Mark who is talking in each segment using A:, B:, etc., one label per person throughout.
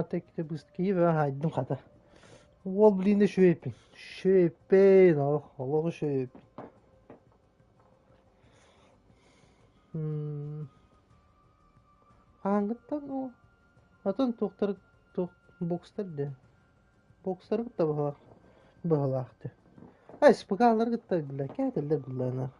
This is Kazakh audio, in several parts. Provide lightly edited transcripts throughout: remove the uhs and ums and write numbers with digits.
A: tek de bıskıyı ve haydım kata. Woblinde şöpün. Şöpün. Allah'ı şöpün. Hangıttan o. Atan toktar tok bokstar de. Bokstar gıtta bahalaktı. Ay spıkallar gıtta billah. Kâdilde billah na.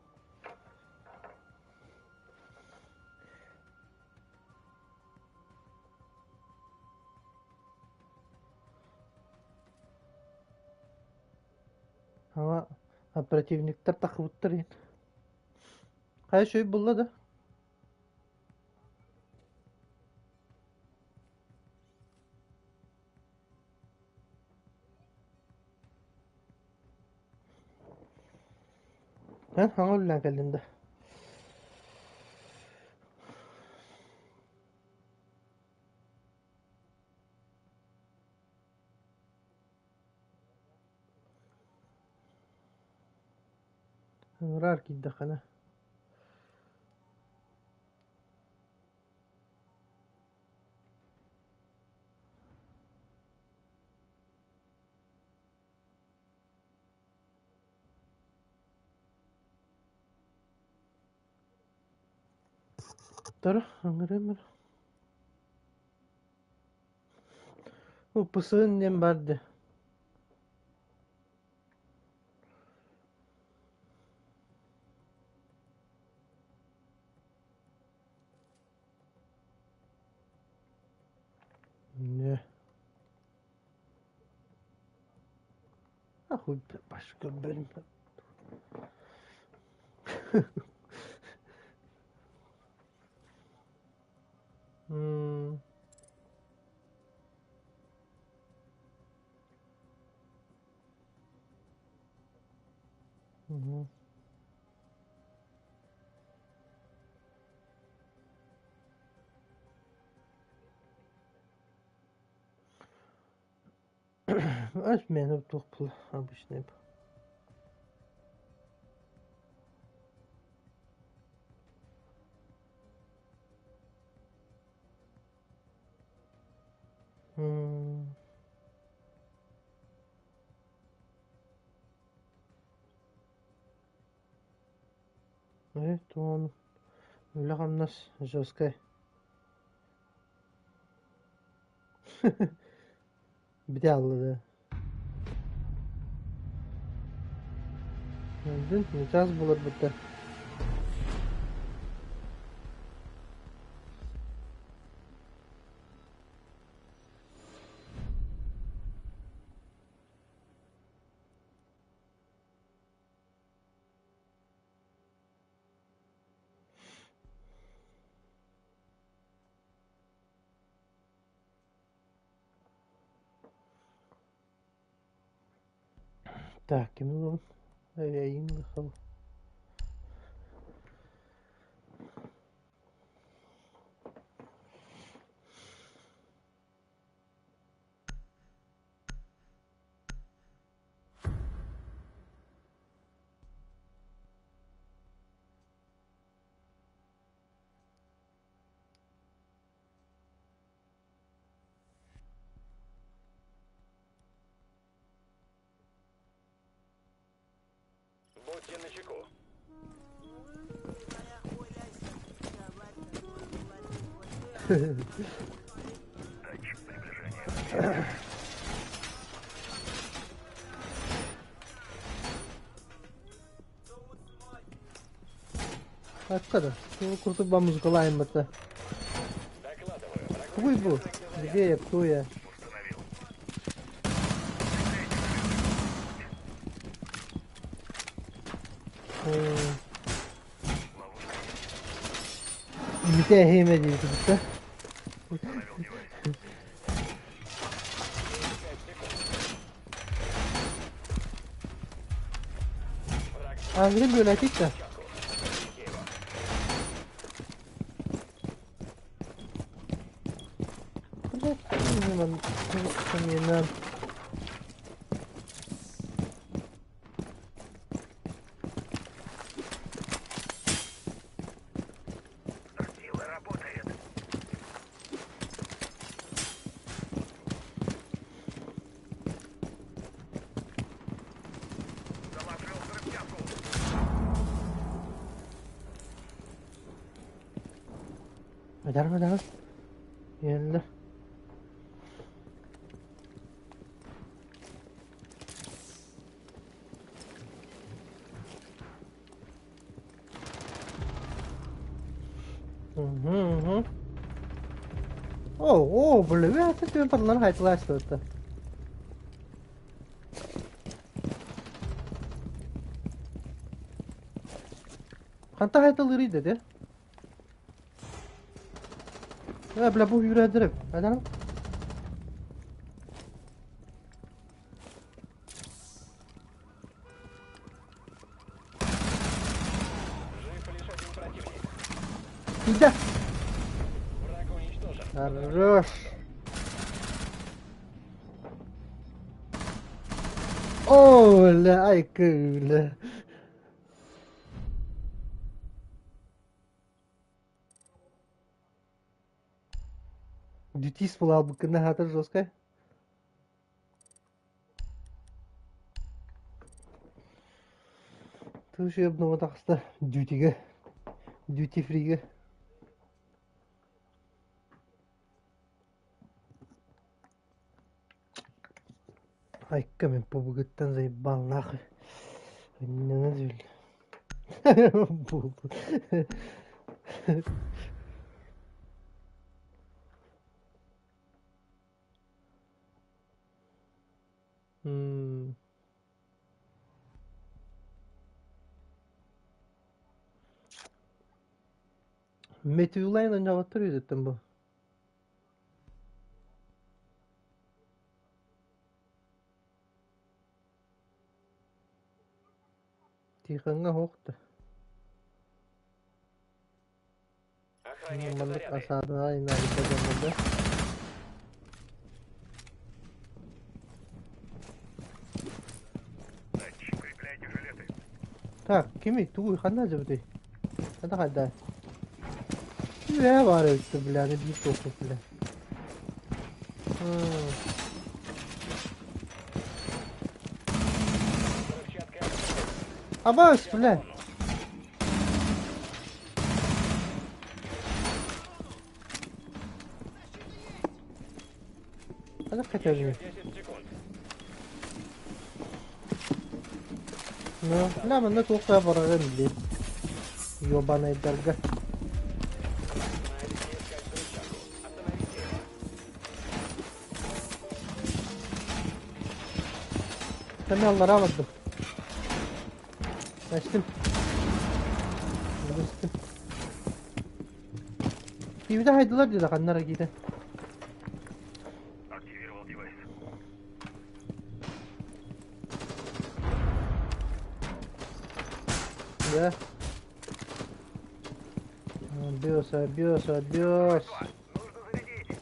A: Ama operativnikler takıbıttır yin. Kaya şöp bulla da. Ha hangi ulan kalında. Rar ki dakana. Tara hangi o pısığın nem vardı. Ne? Ah başka bölüm. Hmm. Hı. Özmeyen toplu обычный. Hmm. Evet, он Влагам нас жесткой. Bir de aldı. Gördün mü? Caz bulur burada. Так, kimin oğlum? Yayın bakalım.
B: Будьте начеку. Датчик приближения.
A: Hakikaten. Bu kurtulmamız kolay mı?
B: Докладываю. Враг
A: Kuy bu. Где я, кто я?
B: установил.
A: Mütehime diyor çocuklar.
B: Установил девайс. Враг
A: Angrim böyle açık da.
B: чаку. Его.
A: Burada hemen kılıçtan yeniden.
B: Сила работает.
A: Acar. Geldi. Hı. Böyle bir hata tüm paraları hayatlaştı hatta. Hatta hayataları dedi. Ya bile bu yürüdürüp. Acar.
B: Жив лишь один противник.
A: Gide.
B: Враг уничтожен.
A: Хорош. Öyle ay öyle. Dütis pula bıkkında hatır Joskay. Туши обнова тахста дютиге. Дюти фриге. Айка мен побугаттан заебал нахуй. Не надо. Болду. Метеолайн жабаттыр үйдеттен bu. Тихонга хоқты.
B: Охраняйте
A: Мандык
B: заряды.
A: асадыға айналып жатырмын.
B: Прикрепляйте жилеты.
A: Так, kimi tuğu xanda acaba? Hadi. Ne var öyle bile ne bir topu bile.
B: Взрывчатка активирована.
A: Abbas bile. Hadi kaçalım.
B: Еще 10 секунд.
A: No, la manda çok daha para vermedi. Yobana ederga.
B: Начинаете искать взрывчатку. Остановите его.
A: Sen yalları almadım. Açtım. Açtım. Bir de haydılar diyor kanlara giden.
B: Активировал девайс.
A: Ya. Adios.
B: Нужно зарядить.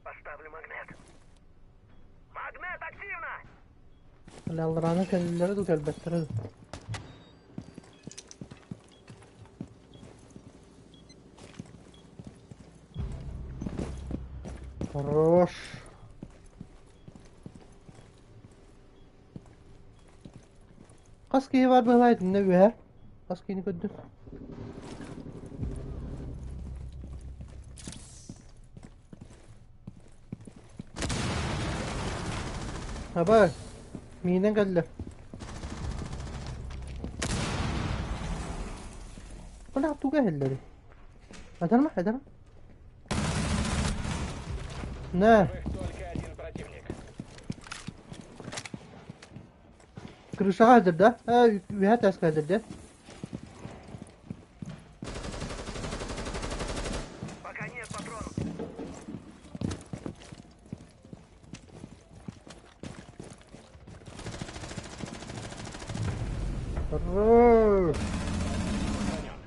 B: Поставлю магнит. Магнит активно!
A: Allah'ın kendileri de elbette. Хорош. Kaskıyı var belaydın ne be? Kaskıyı gördüm. Ha bak. Miden geldi. Bu ne yaptı bu elleri? Eder mi? Ne?
B: Живых только один противник.
A: Kırışa hazırda. Ha, ühe ters hazırda.
B: Пока нет патронов.
A: Хорош.
B: Устранен.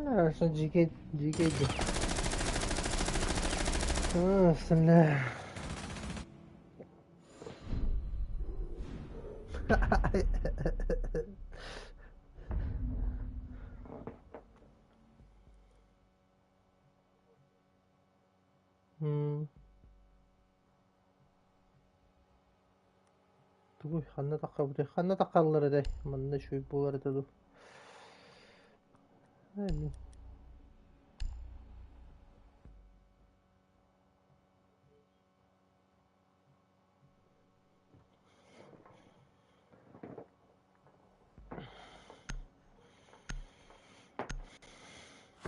A: Ha, sen GK'di. Ha, sen ne? Hmm. Уй, ханна таққа бұдай. Ханна таққалары дай. Мында шөй болар еді. Әмін.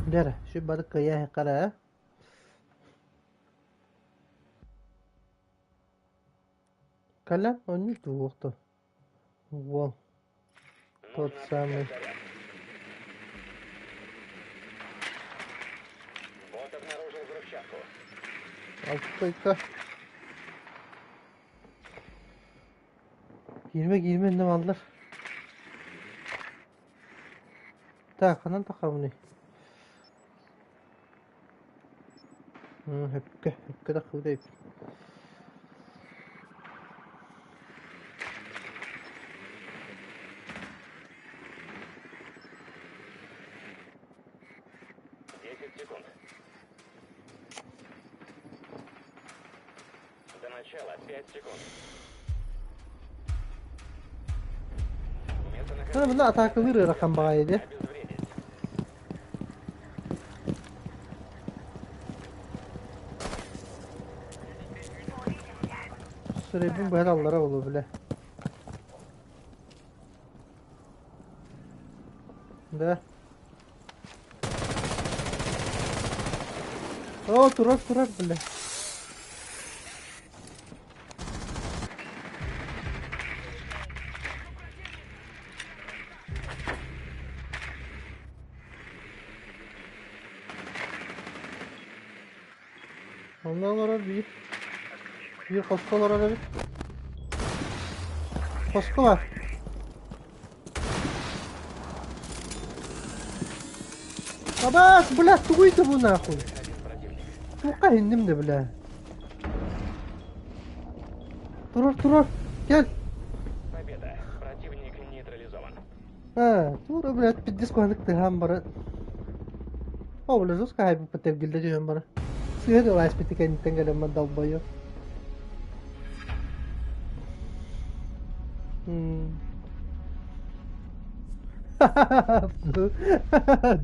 A: Дәрі, шөй бадық қая қара. Колян, он не двух-то. Вон. Тот самый.
B: Вот обнаружил взрывчатку.
A: Алтайка. Girme ne aldılar. Так, анан тақамыны. Höpke de kıvdayıp.
B: До начала 5 секунд.
A: Ana bunda atakılır rakam bağıydı.
B: Обезвредить.
A: Sürebin böyle allara olur bile. De. Oo durar bile. Ondan bir koskolar ara bir. Kosko var. Baba, bля, туйте bu нахуй. Тука indim de bля. Durur. Gel.
B: Победа. Противник нейтрализован.
A: Ha, dur bля, bir diskonik de ham bara. O bля, жестко хайп потеп гилде же bara. Сига de лайс питика нитен gelem dalbayı.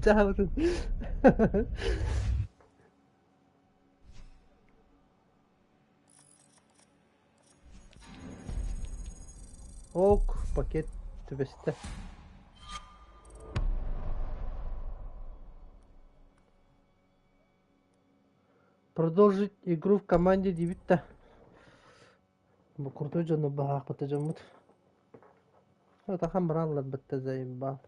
A: Canım. Ok, пакет тубесте. Продолжить игру в команде Дивита. Bu kurtu canı bahak batacağım. Это хамбралла бітті заебал.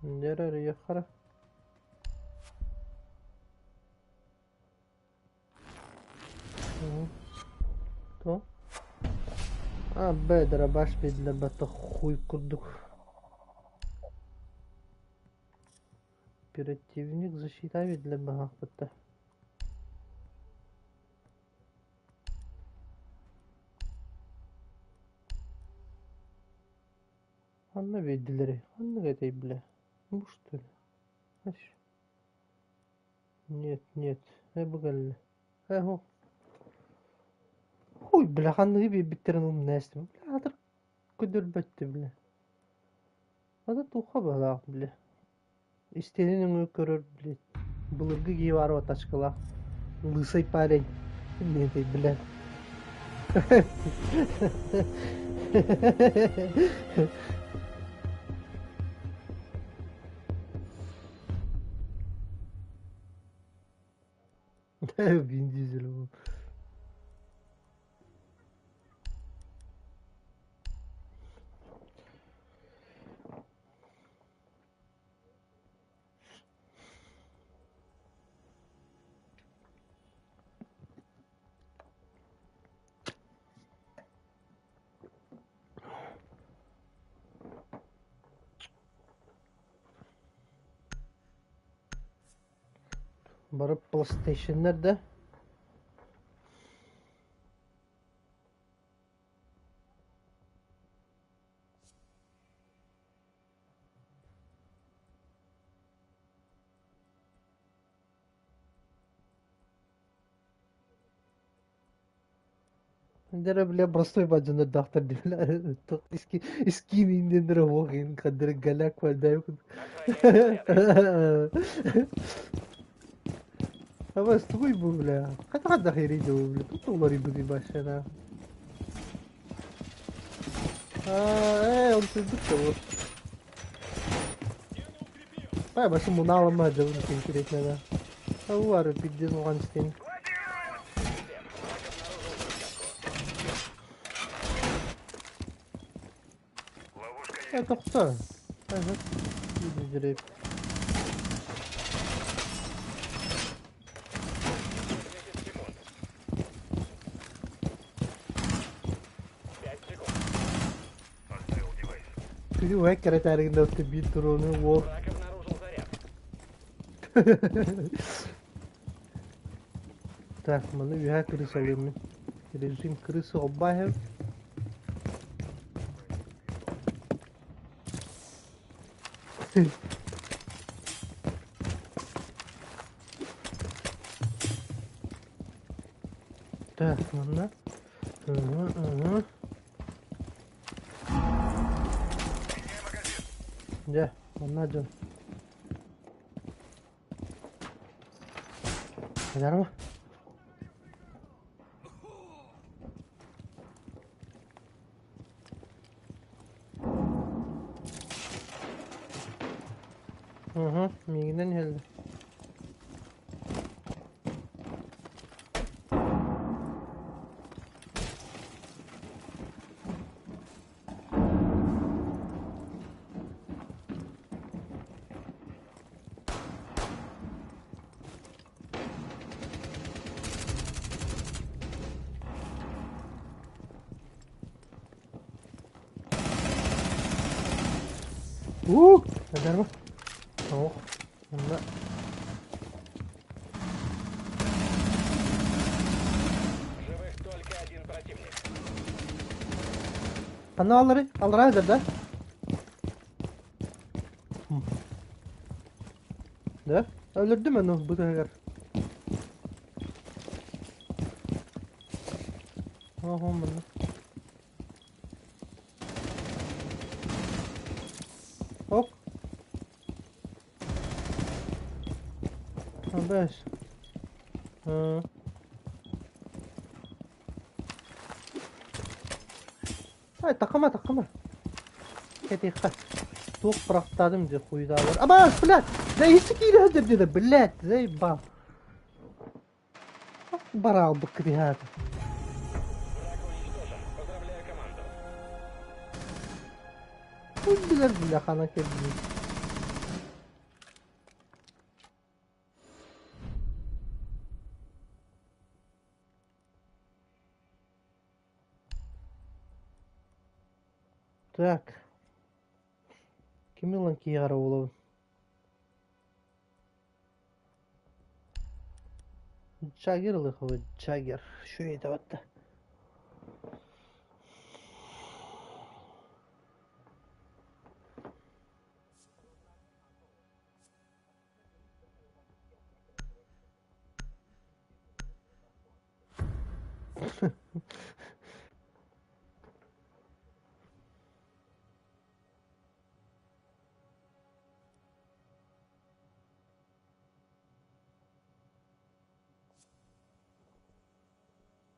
A: Нерері яқара. То? А, бедра баш бедля бата хуй курдук. Оперативник защита бедля bahak бітті. Анна веддилери. Анна гэтай, бля. Ну что ли? Аж. Нет. Бгалли. Хо. Хуй, бля, ханны би биттерин умнастым. Бля, адыр көдөлбөттү, бля. Ада туха бала, бля. Истенин көрөр, бля. Былыргы кийип арып атачкыла. Лысый парень. Нетэй, бля. Vin Diesel bu. Barıp PlayStation nerede? Дера бля простой баджана доктор дебля. То скин индендер вогин кадер галяк вальдай.
B: Охраняйте снаряды.
A: Ава стой бу бля. Хата хири ду бля. Тут лори буди башана. Он ты дукто. Ай башы мунала ма да он интересно да. Ауар пиздец Ванстин. Это кто? Ага. Видишь,
B: 10 секунд. 5 секунд.
A: Ты векер таригда ты бит трону вор.
B: Враг обнаружил заряд.
A: Так, mana bir крыса лемми. Режим крысы оббахев. Так, mana? Ya, mana John? Ada apa? Migden geldi. Ada apa? Oh, enggak.
B: Живых только один противник.
A: Kanalları alır da. Ne? Öldürdü mü onu bu kadar? Aha bunu. Hop. Ha 5. Ha. Ay takama. Дикkat. Тук проқтадым же хуйдалар. Аба, блядь! Да исик иләдер диде, блядь! Заебал. Барал быкрияд.
B: Враг уничтожен. Поздравляю команду.
A: Хуйдилер бляхана келди. Так. Кими ланки яра олов. Джаггерлых вы, Джаггер. Что это вот-то?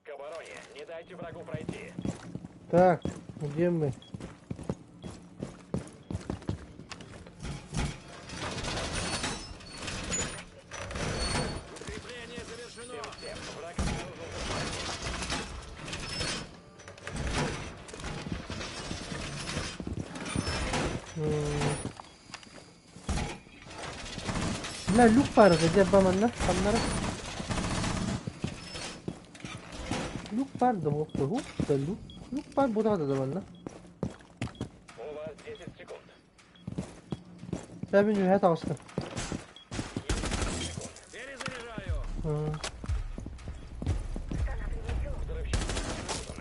B: К обороне. Не дайте врагу пройти.
A: Так, где мы?
B: Укрепление завершено. Всем. Враг обнаружил
A: Buna look var gece bana kamera. Look var da hop da look var burada da bana.
B: У вас 10 секунд.
A: Ben bir nühet alsın.
B: Перезаряжаю. Взрывчатка обнаружена.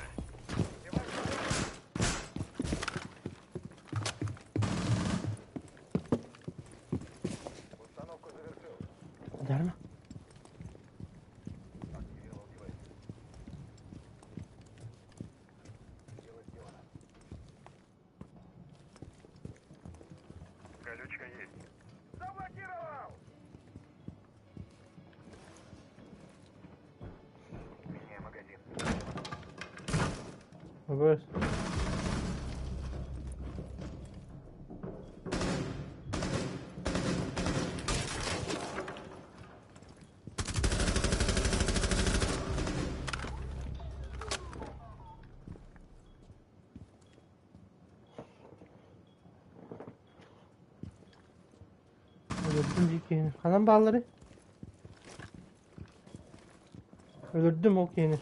B: Установку завершил.
A: Der mi? Бабас. Öldürdüm dikeni. Kalan bağları. Öldürdüm o keni.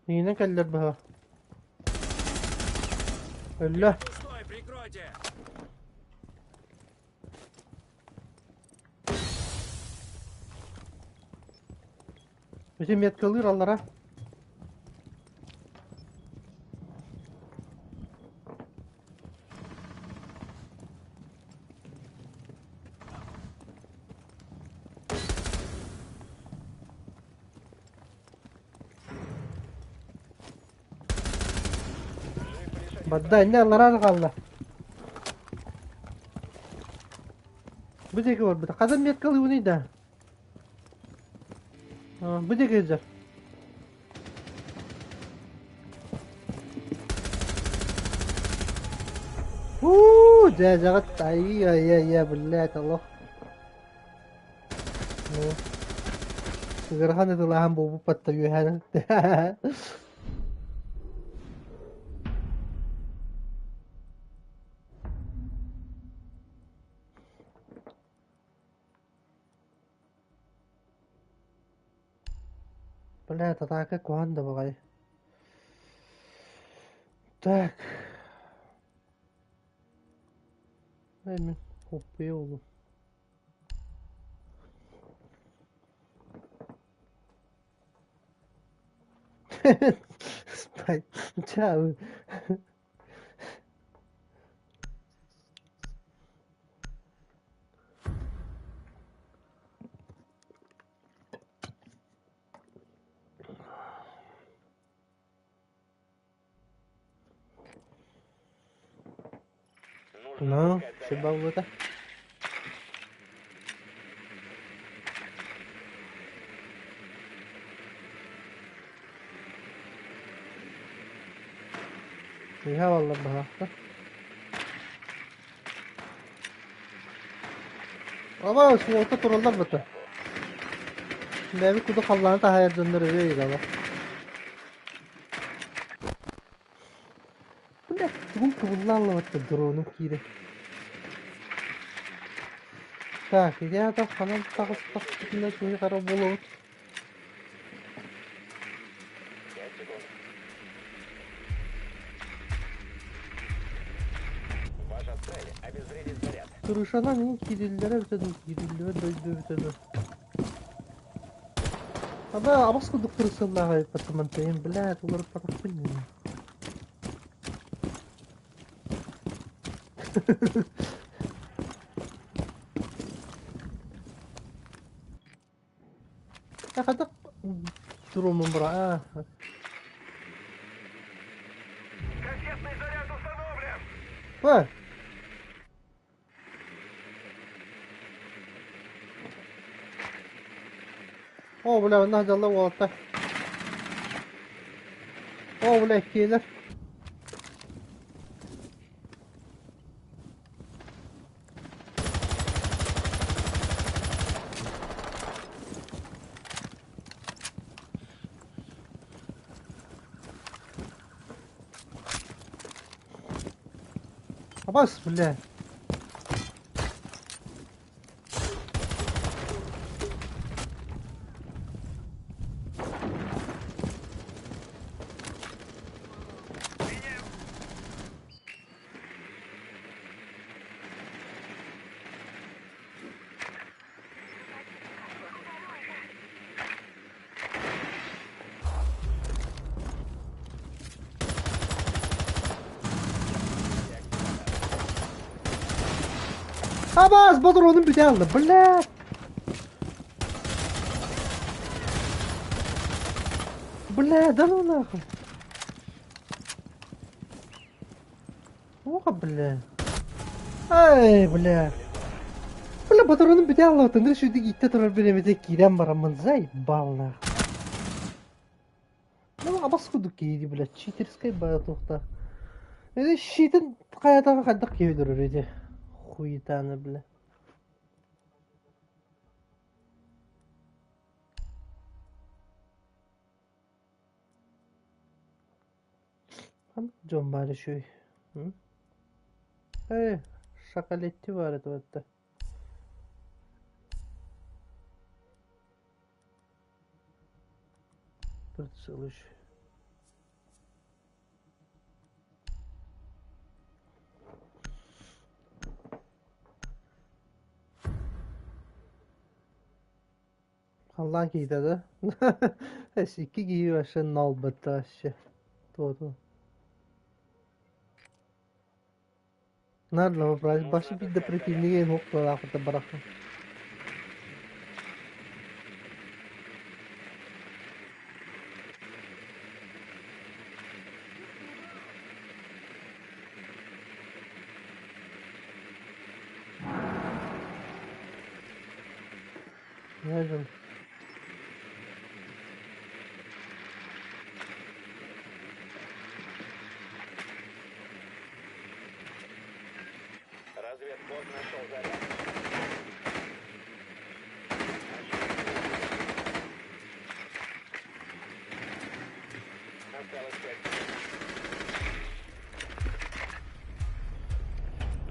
A: Yine geldiler bana. Öyle.
B: Пустой, прикройте!
A: Bizim yet kalır Allah'a. Badda inne Allah'a kaldı. Bu da var bu da. Kadın yet kalıyor bunu da. Bu da güzel. ده جغت ايوه يا بالله الله Gerhana da lahan bobu patlıyor hani. Бля, это такая команда бывает. Так. Hemen kopya oğlum. Spy. Ciao. No, se va a botar. فيها والله براحتك. Ama soğukta turullar batı. Levi kudu kallanı da hayal döndürüyor iyi galiba. Bu ne? Bugün kıvıllarla batı drone'un kiri. Так, я там канал так спокойно не работал.
B: Ваша цель — обезвредить заряд.
A: Kırışana ne kirillere bitedim, kirillere döndü bitedim. Ama abaskudu kırışanlar hayır patamantayım, блядь, uları patak bilmiyorum. Ya kadar durumum bura.
B: Кассетный заряд установлен!
A: Var. O bile nahcalı volta. O bile gelir. Bas bile. Абаз бодор onun bir de aldı. Bля. Bля, да ну нахуй. Туха, бля. Ай, бля. Бля, патроны бите аллатын. Решуди гитте турар беремеде кирен барамын. Заебал нахуй. Ну, абас кудук кейди, бля. Читерскай бая тухта. Это щитын каятага каддак кеудірір еде. Хуетаны, бля. Джон бari шөй. Шоколетти бар это вот. Тут целый. Allah giydi de. Eski giyiyor aşağı nalbette aşağı. Doğru. Nerede o price? Başı bir de противника yok da akıta bırakın. Ne canım?
B: Разведбот нашел заряд. Осталось 5 минут.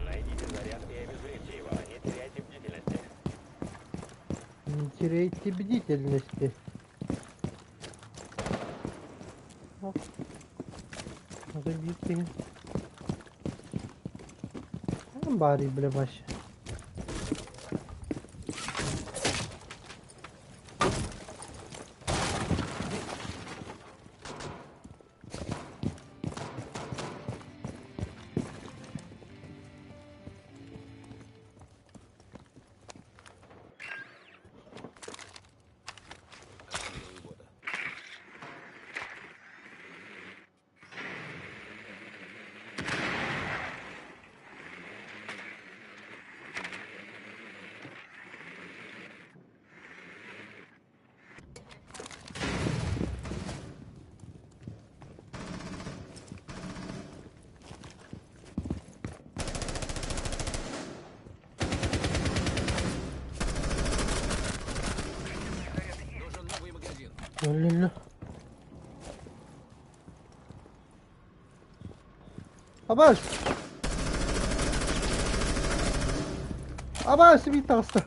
B: Найдите заряд и обезвредьте его. Не теряйте бдительности.
A: Не теряйте бдительности. Забейте. Bari bile baş. Öyle. Abaş. Abaş bir tasta.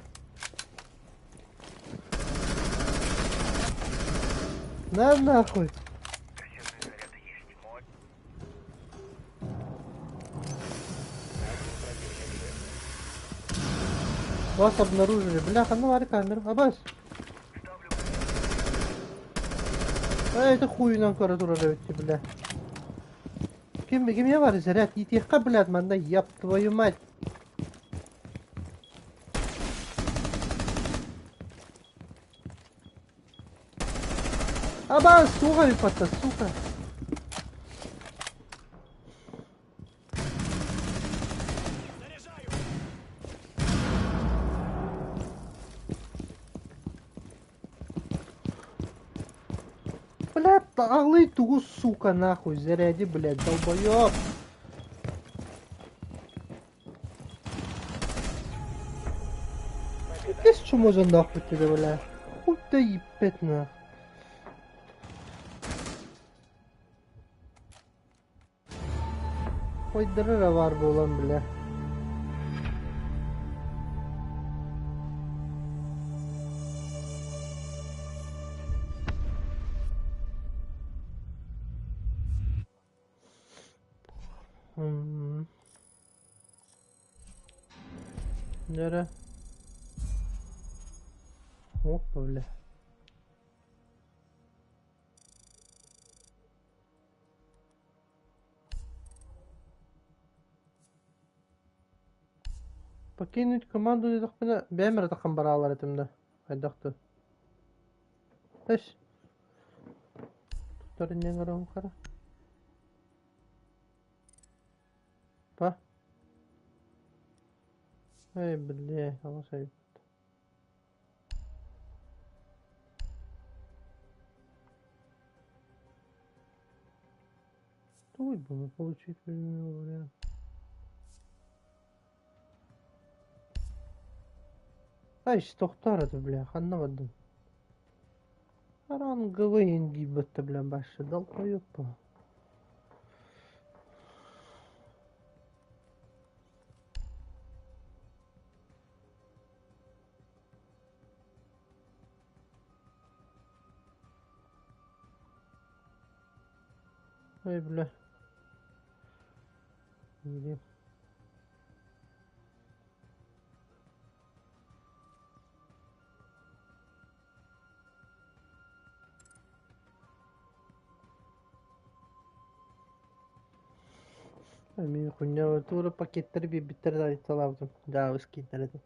A: На нахуй. Вас обнаружили. Бляха, ну вари камеру. Абас. Это хуйнан каратура ревти, бля. Кем я вари заряд? И тихо, блядь, манда, еб твою мать. Абас, сука, випата, сука. Блядь, алый тугу, сука, нахуй, заряди, блядь, долбоёб. Ты с чему же нахуй тебе, блядь? Хуй ты ебать, нахуй. Koydurur var bu olan bile. Nere? Hop böyle. Покинуть команду не так бемер таком баралар этимде. Хайдакты. Эш. Туттарын не гарам кара. Па. Ай, бля, алашай. Ой, bunu получить временной вариант. Ай, тоқтар бля, ханнавадым. Аран ГВН гибетті, бля, башы, дал қойып па. Ай, бля. Идем. Мен құнявы тура пакеттері бейбіттері айталавдым. Жауыз кейттерді.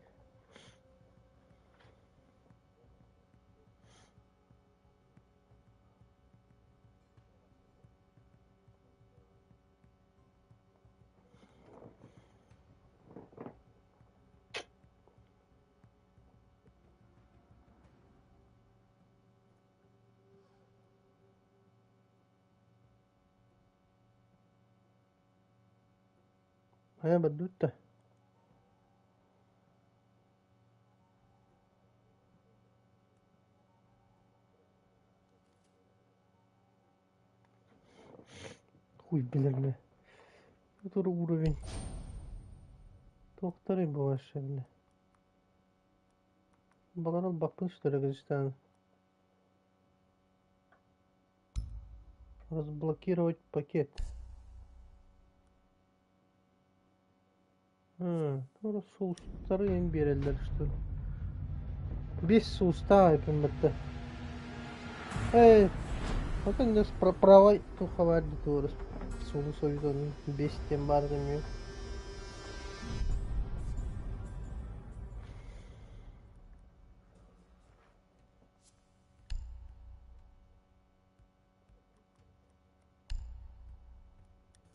A: Ая бадутта. Хуй білерме. Тура уровень. Тоқтары болашы, бля. Баларал бақпын что ли, Казахстан. Разблокировать пакет. Тура соустары ең берелдер, что ли. 5 соуста айпын бітті. Эй, bakın нас права тухаварды тура. Соус ойдың 5-тен бардым мен.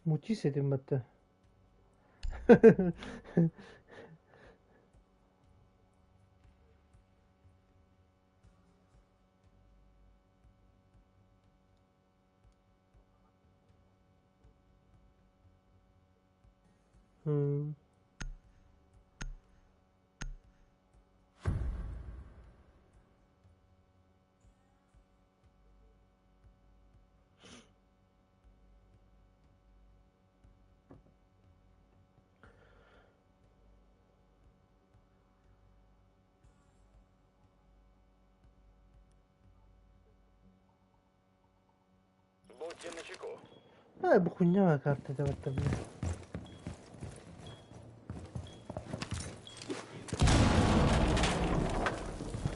A: Мутис edin бітті.
B: Будьте начеку.
A: Ай, bu хуйня карта давай-то, бля.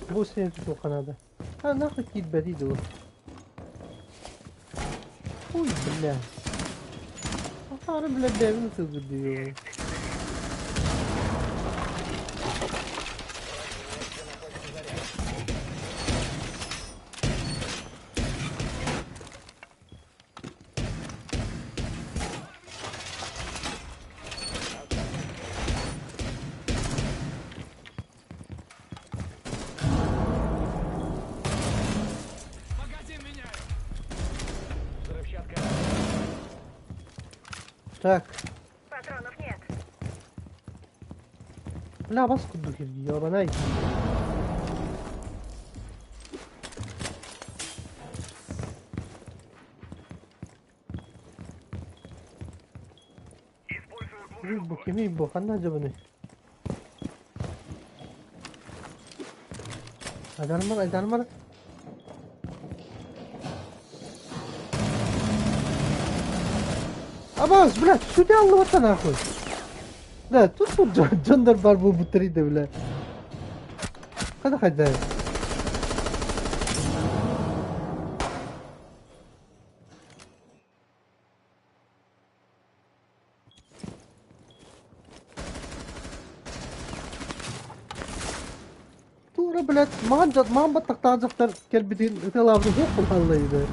A: Bu seni tutuyor kanada. Ha, нахуй кит бәдиді ол. Ой, бля. Ахары, бля, дәвін сызы диyor.
B: Взрывчатка.
A: Так.
C: Патронов нет.
A: Бля, бас кудду келді, ебанай. Кемей бу, қанда жабыны. Айдарым бар. Абаз, блядь, сюда аллы нахуй. Да, тут жандар бар бұл бұттырыйды, бля. Қада қайда? Тура, блядь, маған баттақтағы жақтар келбеден өтелавды жоқ бұл қалдайды.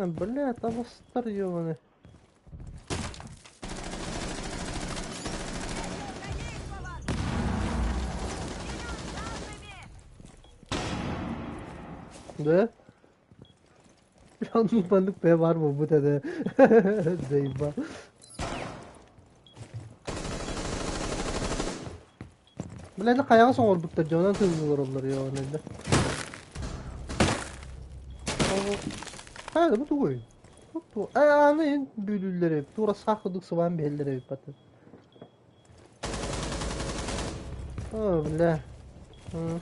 A: Блядь, абастар ебаны. Да? Anlık banlık be var mı bu dede? Zeyba. Bilende kayağa son oldukta canan hızlılar onlar ya onelde. Ha da bu tuğuy. Bu anlayın bülülleri. Tura saklıdık sıvan belleri patı. Oh bile. Hı.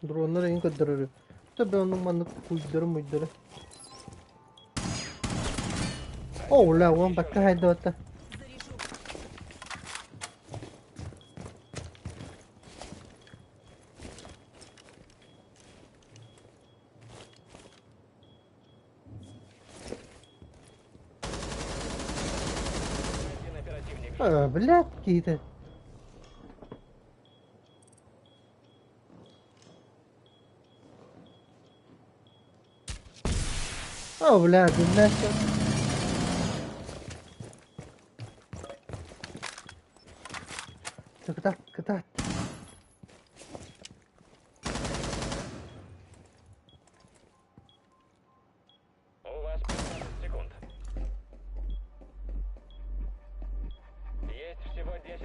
A: Dur onları en kadar. Tabii onun banlık uyduları. Oh la ulan bak haydi hatta.
B: Один оперативник.
A: Блядь, какие-то. О, блядь, нахер. Когда?
B: У вас 15 секунд. Есть всего 10.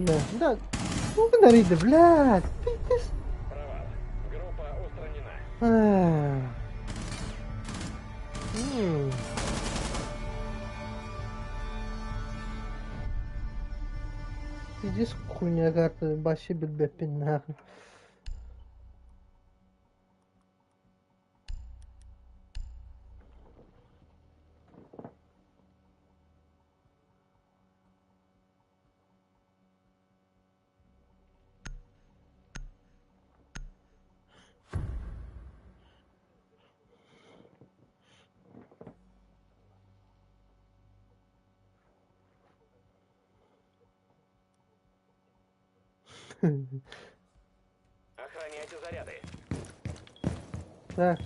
A: Блядь, да. Ну, говорит, блядь, пиздец.
B: Провал. Группа устранена.
A: А. Пиздец, хуйня карта, вообще бельбепин, нахуй.
B: Охраняйте заряды.
A: Так.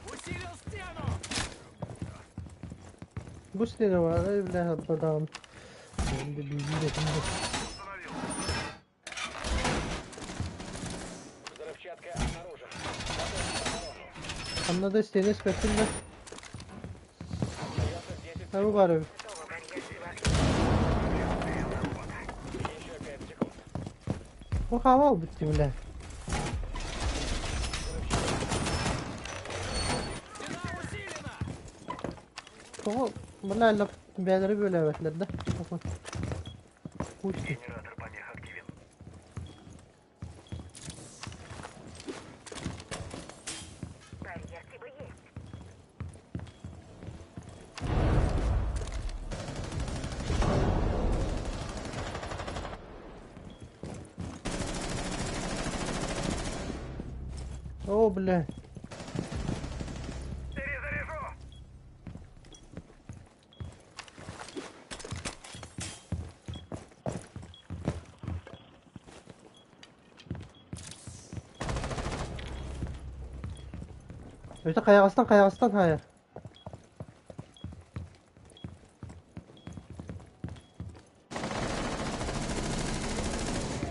B: Усилил стену!
A: Густина var, блядь, подам.
B: Взрывчатка обнаружена. Готовьте оборону.
A: Там надо стены спектр, да?
B: Остается 10
A: А вы
B: секунд.
A: бары.
B: Еще 5 секунд.
A: Ну, хавал бы ты, блядь.
B: Стена усилена!
A: Sonra bunlarla belirli böyle evetlerde. Bakın. Uçtu.
B: Генератор помех активен.
C: Барьер типа есть.
A: О, бля.
B: Перезаряжу!
A: İşte kayastan hayır.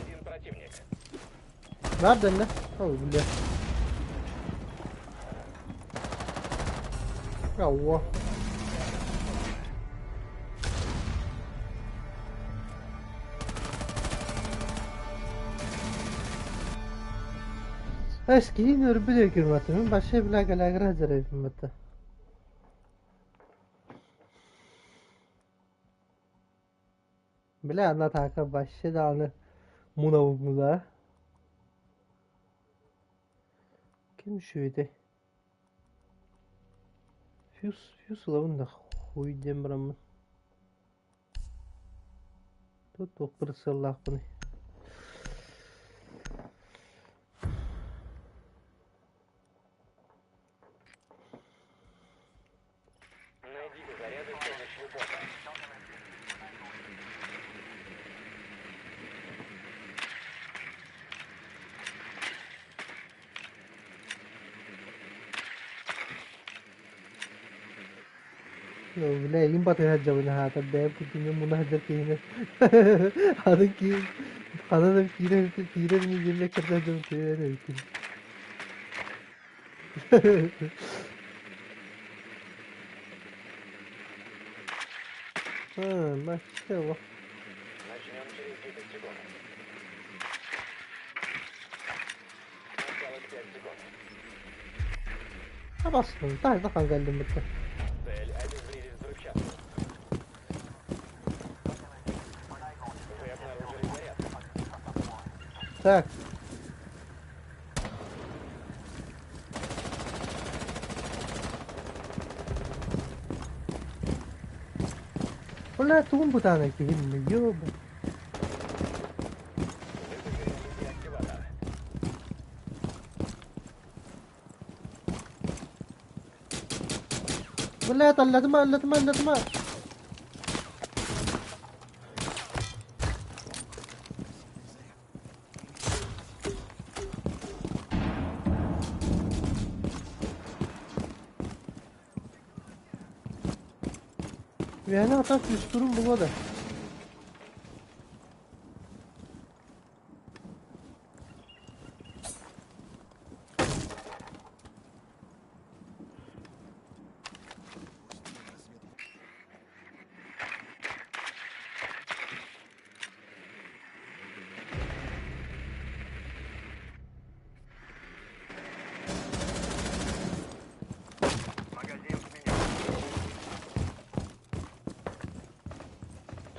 B: Один противник.
A: Nereden ne? Oh, bля. Yallah. Eski yine bir de girmedim. Başka bir lage lage hazırlayayım hatta. Bile anlat haka başka da anı munavumuza. Kim şuydu? Fuse lavın da huy demramın. Тут присылах bunu.
B: Найдите
A: لا ينبط هجونا هذا الداب كنت من هجر كينا هذا كي هذا كينا كينا من يجي لك هجوم كينا يمكن ما شاء
B: Начнем через 10 секунд. Осталось 5 секунд.
A: خلاص طيب دخل قال لي متى
B: Цель обезвредить взрывчатку. Вы обнаружили заряд.
A: Так ولا تقوم بتاعنا كهين يوب
B: Деактиватор.
A: ولا طلعت ما ما يعني atak üstürüm bu kadar.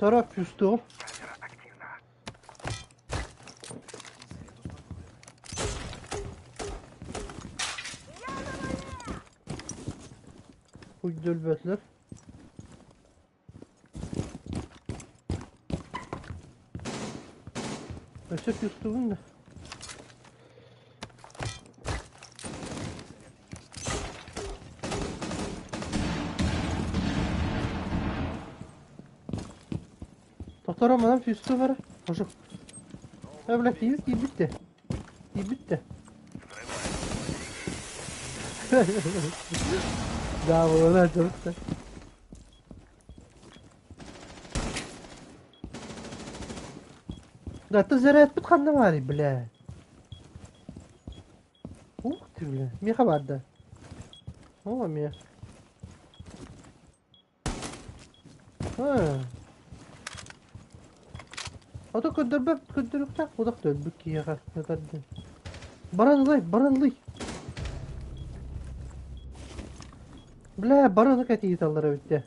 A: Taraf üstü o. Bu dölbetler. Ösek üstü bunda. Tataramadan füstü var. Hoşum. Evlat iyi bitti. İyi bitti. Да, вона просто. Да ты заряд подхандавали, бля. Ух ты, бля. Меха вадда. О, мех. Ото көндөрбөп, көндөрүктө. Удак дөлбүк кияга. Баранлый. Бля, бараны катит аллар өтте.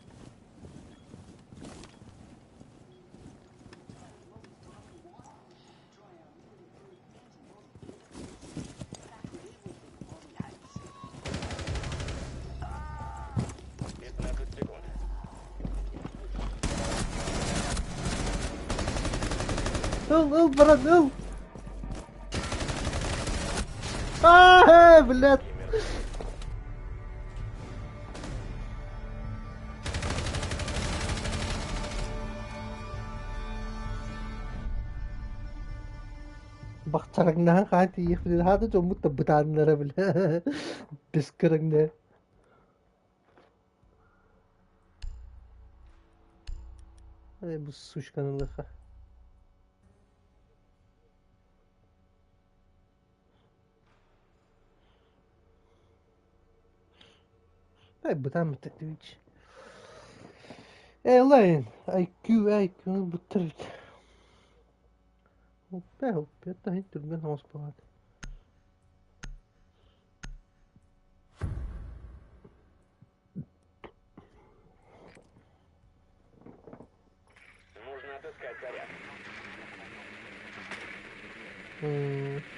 A: Ыл, баран, ыл. Блядь. Bakçaragna kanti yefli hada jo mutabbatanlara bile. Biskaragna. Bu suç kanalı. Бутан Twitch. Elaine, IQ бутырт. Hopp, это inte med hans på att.
B: Нужно отыскать заряд.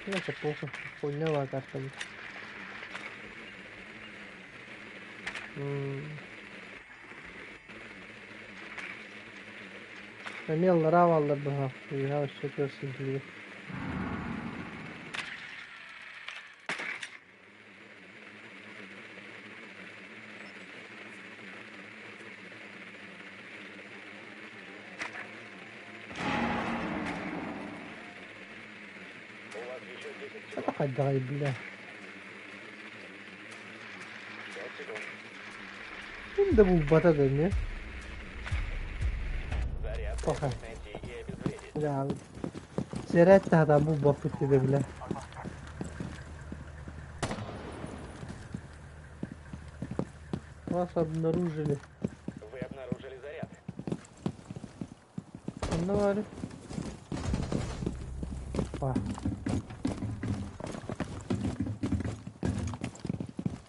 A: Это плохо. Поняла как-то. Emil ravallar bana. Ya şekersin gibi.
B: У вас еще 10 секунд.
A: Это ходай, бля.
B: 5 секунд.
A: de bu bata dönüyor.
B: Заряд
A: Ага.
B: следует найти и обезвредить.
A: Ya abi. Seret de adam bu bakıt dedi bile. Вас обнаружили.
B: Вы обнаружили заряд.
A: Ne var? Bak.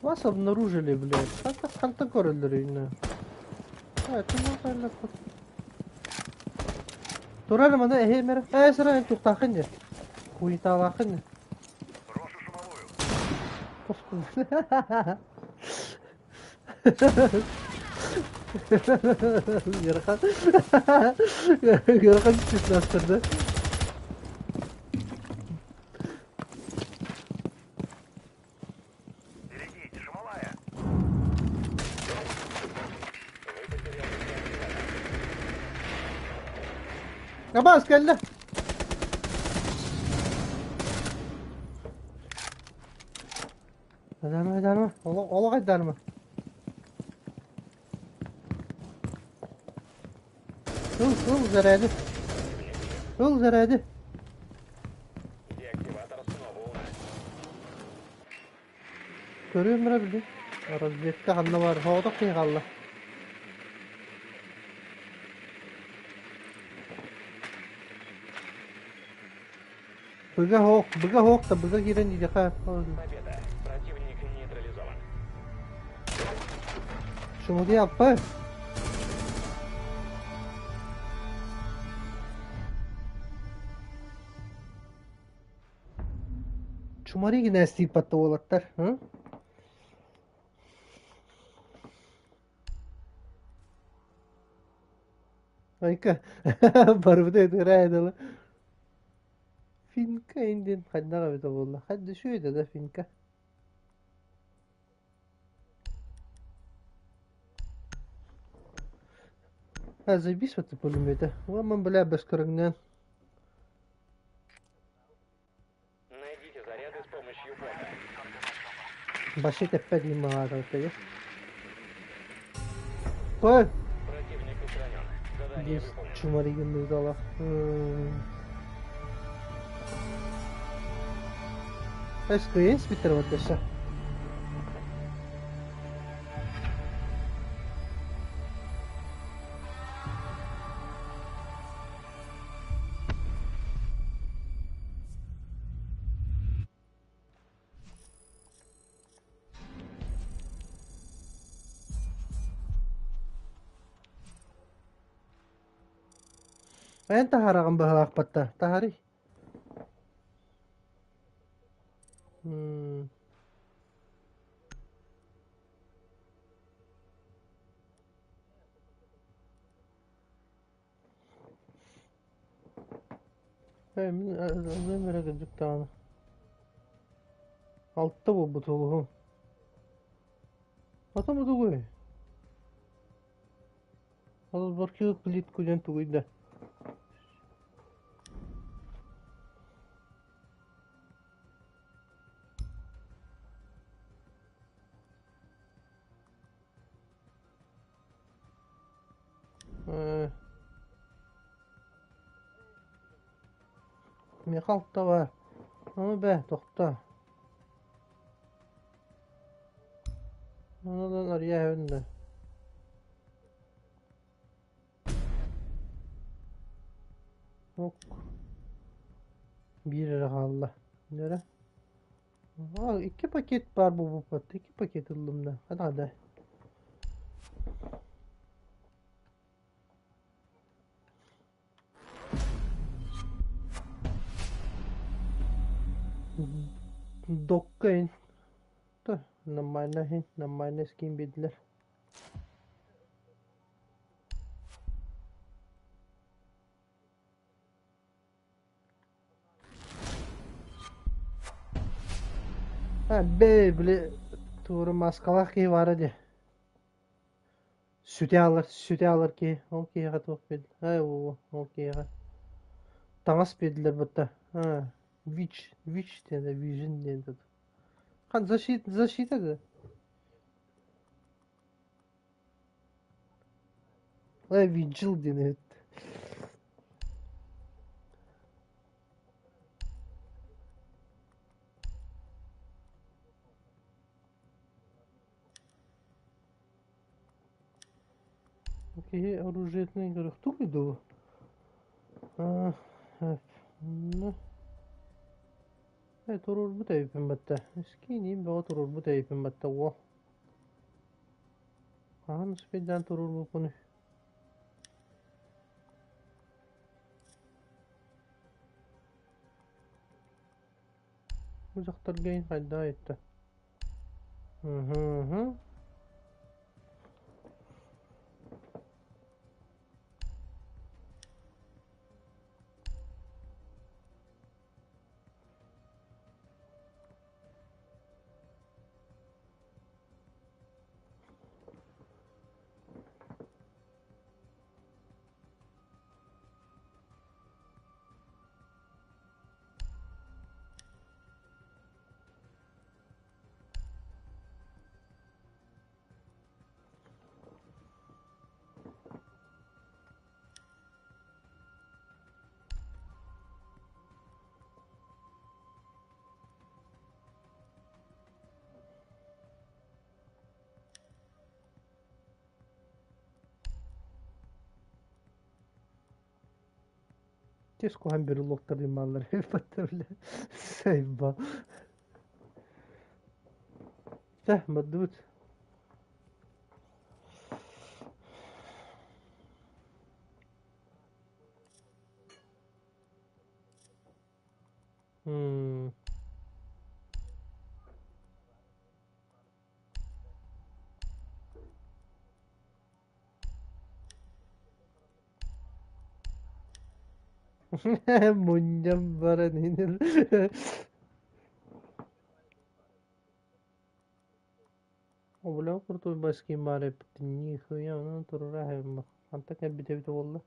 A: Вас обнаружили, блядь. Ханта görüldürüyor. Evet, bunu böyle kut. Duralım ana ehemer. Sıra en çok takın ya. Kuyta bakın ya.
D: Брошу шумовую.
A: Yarıkan. Yarıkan çiftleştirdi.
D: Берегите, шумовая.
A: Ama askerler. Eder mi? Ola eder mi? Hıl zararı. Hıl zararı.
B: Деактиватор снова у нас.
A: Görüyor musun abi? Raziyette kanlı var. Havada kıyıkallı. Bıga hoğuk da bıga giren diyecek ha.
B: Победа. Противник нейтрализован.
A: Şunu diye yapma. Çumarı yine istipatta olatlar. Hı? Ayka. Barbu da edere edelim. Finka indin. Hadi ne kadar da valla. Hadi şöyle de finka. Заебись в этом пулемете. Вам, бля, без корогня.
B: Найдите заряды с помощью бота.
A: Башите пять лимонада вот есть. Ой!
B: Противник устранен. Задание
A: Здесь
B: выполнено.
A: чумари гынды дала. СКС битер вот дesa. أنت هرقم بهلاق بطة تهري. Ben merak edecek tane. Altta bu butulu. Ata bu dugu. Al barkı plит kulen tuğuyda. Мехалта var. Ama be toxta. Anadan araya evinde. Yok. Bir lira kaldı. Nere? Aa, 2 paket var bu patta. 2 paket ılımda. Hadi. Dokkayın. Da. Namayna skin bildiler. Ha böyle tuğru maskalak ki var hadi. Sütü alır ki. Okey hadi okey. Ha o okey hadi. Tangas bildiler burada. Ha. Witch dedi. Vision dedi. Kan защита da. Vigil dene. Окей, оружейный игрок. Кто иду? Ну, турur bu tayfim batta. Skini bawa turur bu tayfim batta wo. Kaan spedan turur bu konu. Uzaklarga in kayda etti. Hı. Теско hem bir loktar imanlar hep battırlı. Sayba. Madud. Hmm. Munyam bara ninir. Oğlan kurtul baski mare pitni xuya onu turura hem. Anta kan bite valla.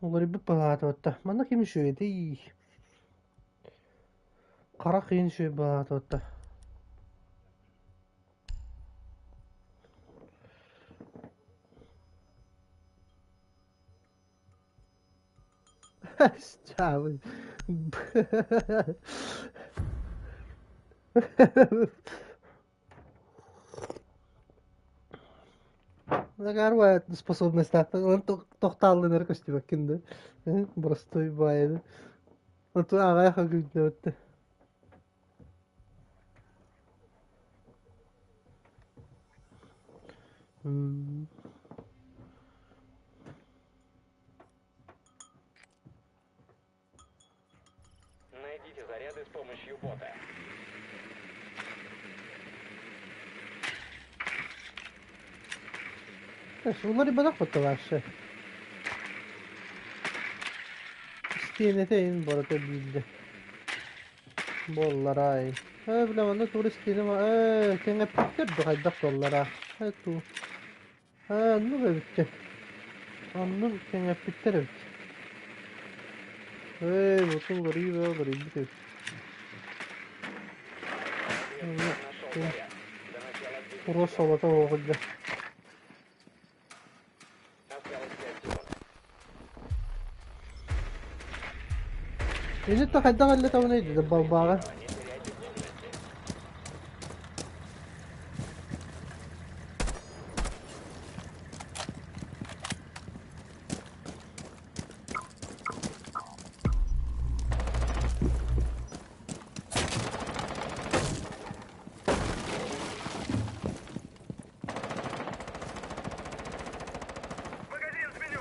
A: Olari bir pahat otta. Mana kim şöyle Kara kıyın şöyle pahat otta. Çavi. Нагарвает способность он тохтал энергости бакинда. Простой байды. Он ту агай хагыдна өтті.
B: Найдите заряды с помощью бота.
A: Onları bana fotoğraf şey. İsteyenete bu arada bildi. Bollara ay. Bile bana turistini var. Kenge piktir de kaydak bollara. Tu. Nu be bitti. Onun kenge piktir bitti. Bakın garibe bitti.
B: Нашел заряд. До начала движения
A: Burası sabata oldu.
B: осталось 5 секунд.
A: Ini to kaydak alle tahu neydi de balbağa.
B: Не теряйте бдительность.
D: Магазин сменю!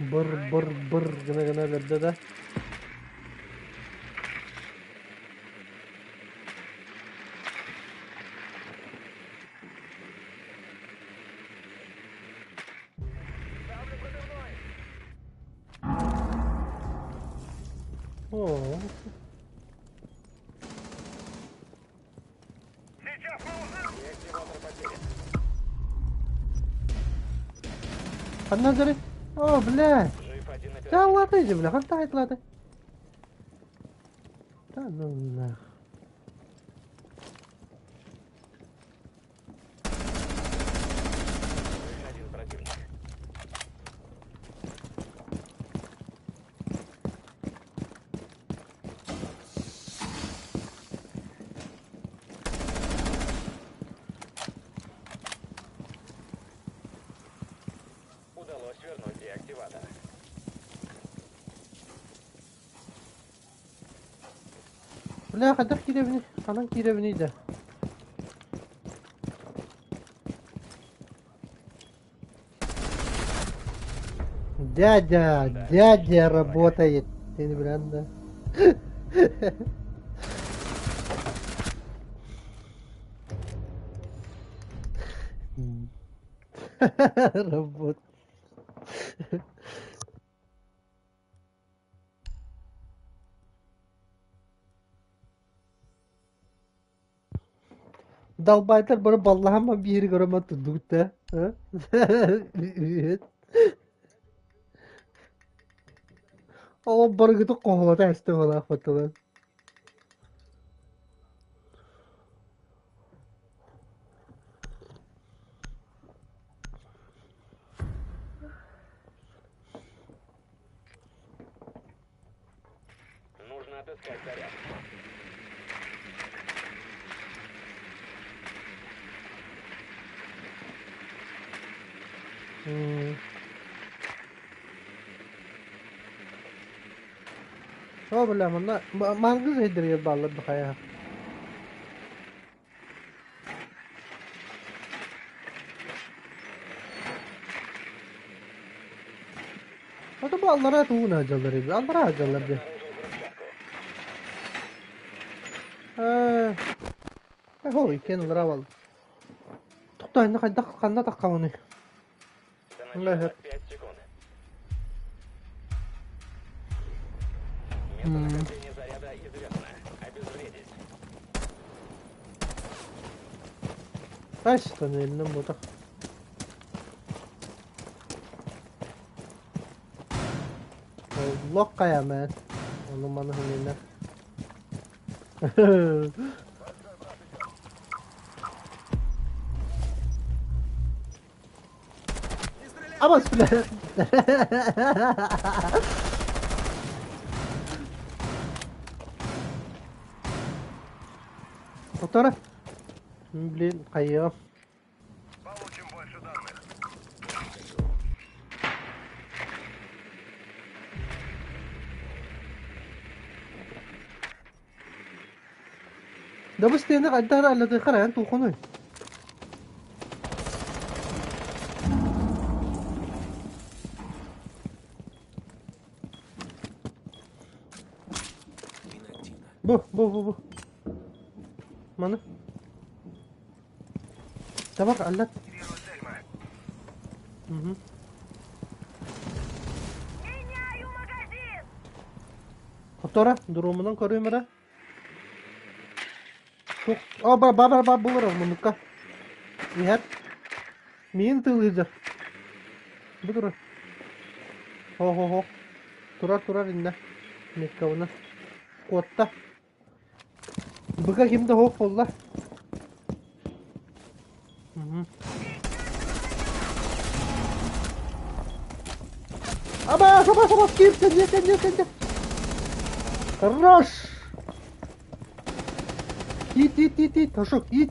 A: Bır gına verdi de. Oo.
D: Сейчас мы узнаем.
B: Деактиватор потерян.
A: Ханнадыры. О, бля.
B: Жив один
A: Да
B: оперативник.
A: ладно же, бля, хантает ладно. Да ну нах.
B: Жив один противник. Удалось вернуть деактиватор.
A: Бля, хадах киревни. Ханан киревни да. Дядя работает. Ты не брат, да? Работает. Dalbaylar bana ballahama bir yeri göremez tuttuk da. Ha? Evet. Ama bana gıdık kovalata işte valla fatalar.
B: Нужно отыскать заряд.
A: Oh bela mana mangız hediriyor ballı bir kaya. Hadi bu Allah'a tuğun acıları bir. Allah'a acılar bir.
B: Обнаружил взрывчатку.
A: Ho iken Allah'a val. Tutay ne kadar kanına takamını.
B: До
A: Да,
B: начала
A: да.
B: 5 секунд. Местонахождение заряда известно. Обезвредить.
A: Kaç tane elinden bu da. Allah kaya men. Onu bana hınıyla. Ama bile. Fotoğraf. Блин, kayıyor.
D: Получим больше данных.
A: ده بس تينا قدها الذي خرج أنتو خنوي. بو mana tabak alat
D: Активировать Эльма.
C: Меняю магазин!
A: fotoğraf durumundan koruyor mu da? Çok baba bu var munukka. Lihat. Min tığlıcı. Bu durur. Ho. Turar inne. Mikavuna. Kotta. Bıka kimde hop olla. Aba, sabah kim sen. Хорош! Ит, Тошок, ит.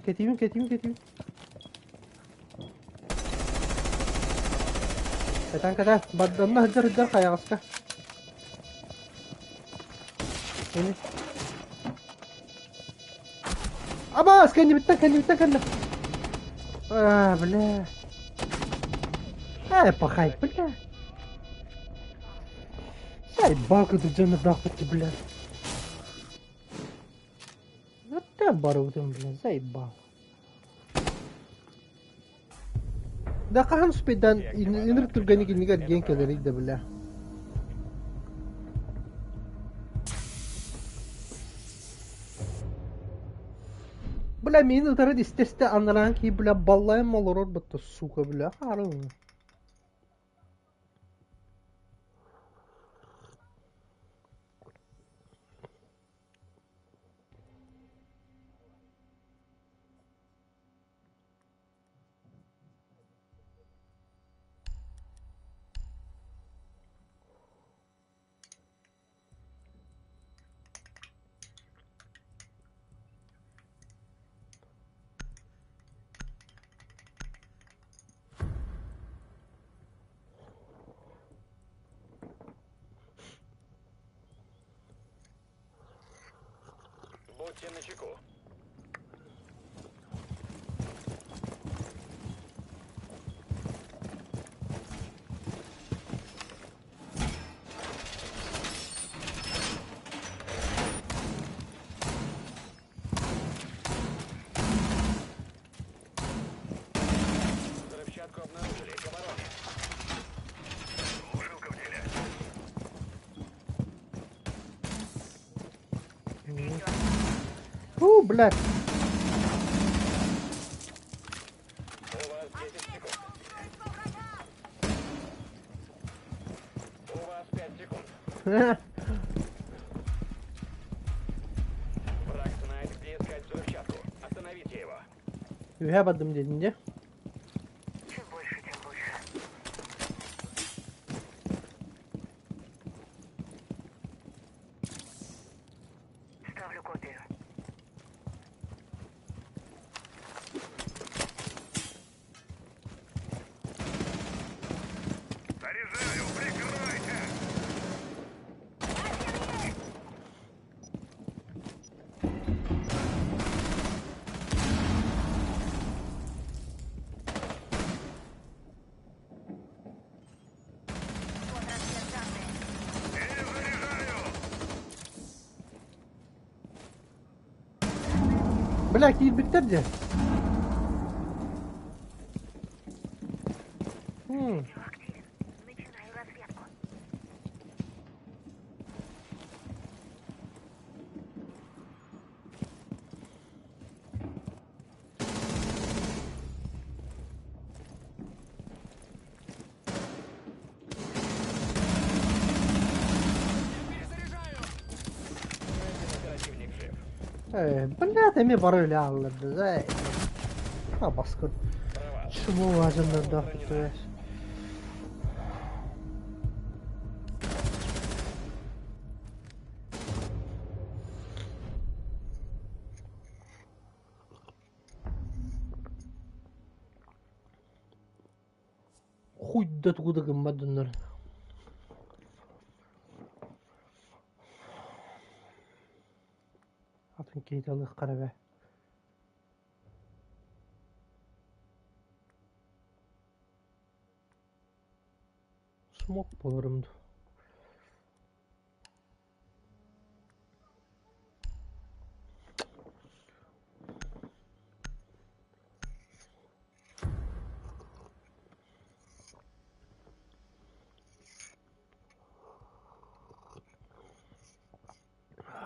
A: Кетейін. Ката, бадданна хыджар қаяғысқа. Ini. Abbas, kan bitta. Ah, bля. Пахай, бля. Заебал, когда Джона нахуй, бля. Вот ты оборудован, бля, заебал. Да хан спидан инер тургани кинигар генке дарик да, бля. Бля, мен утары дистесте анаран ки, бля, баллайым молорор бытта, сука, бля, харым.
B: Будьте начеку. Взрывчатку обнаружили. К обороне.
D: Глушилка в деле.
A: Блядь.
B: У вас 10 секунд. У вас 5 секунд. Враг знает, где искать взрывчатку. Остановите его.
A: Yapmadım dedin de.
C: Чем больше, тем лучше. Ставлю копию.
D: Заряжаю, прикройте!
C: Вот разведданные.
D: Перезаряжаю!
A: Bırak iyi bitirce.
C: Все активен. Начинаю разведку.
B: Оперативник жив.
A: Блядь, ими пароли alırdı. Zay. Ha baskın.
B: Права.
A: Şumu vacınlar da. Хуй да тугуда гымбадынlar. Atın keytalık karabe. Smoke bulurumdu.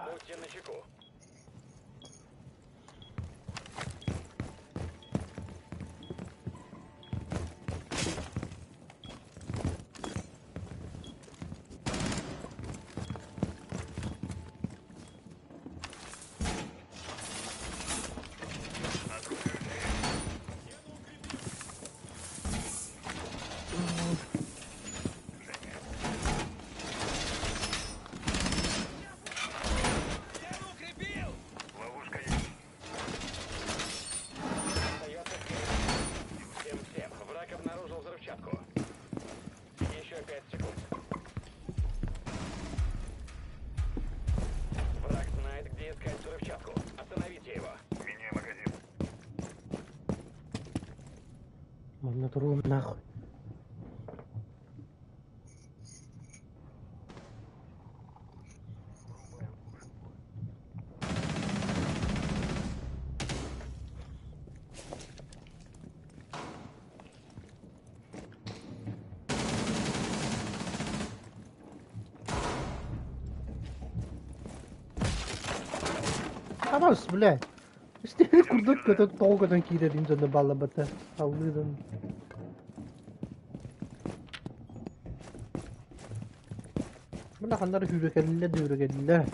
B: Будьте начеку.
D: Ловушка есть.
B: Остается всем. Враг обнаружил взрывчатку. Еще 5 секунд. Враг знает, где искать взрывчатку. Остановите его.
D: Меняю магазин.
A: Ладно, трум нахуй. Хамас, блядь. Стили курдут като толкова киде дим за да бала бата. Аллидан. Mana kanlar hürükelile.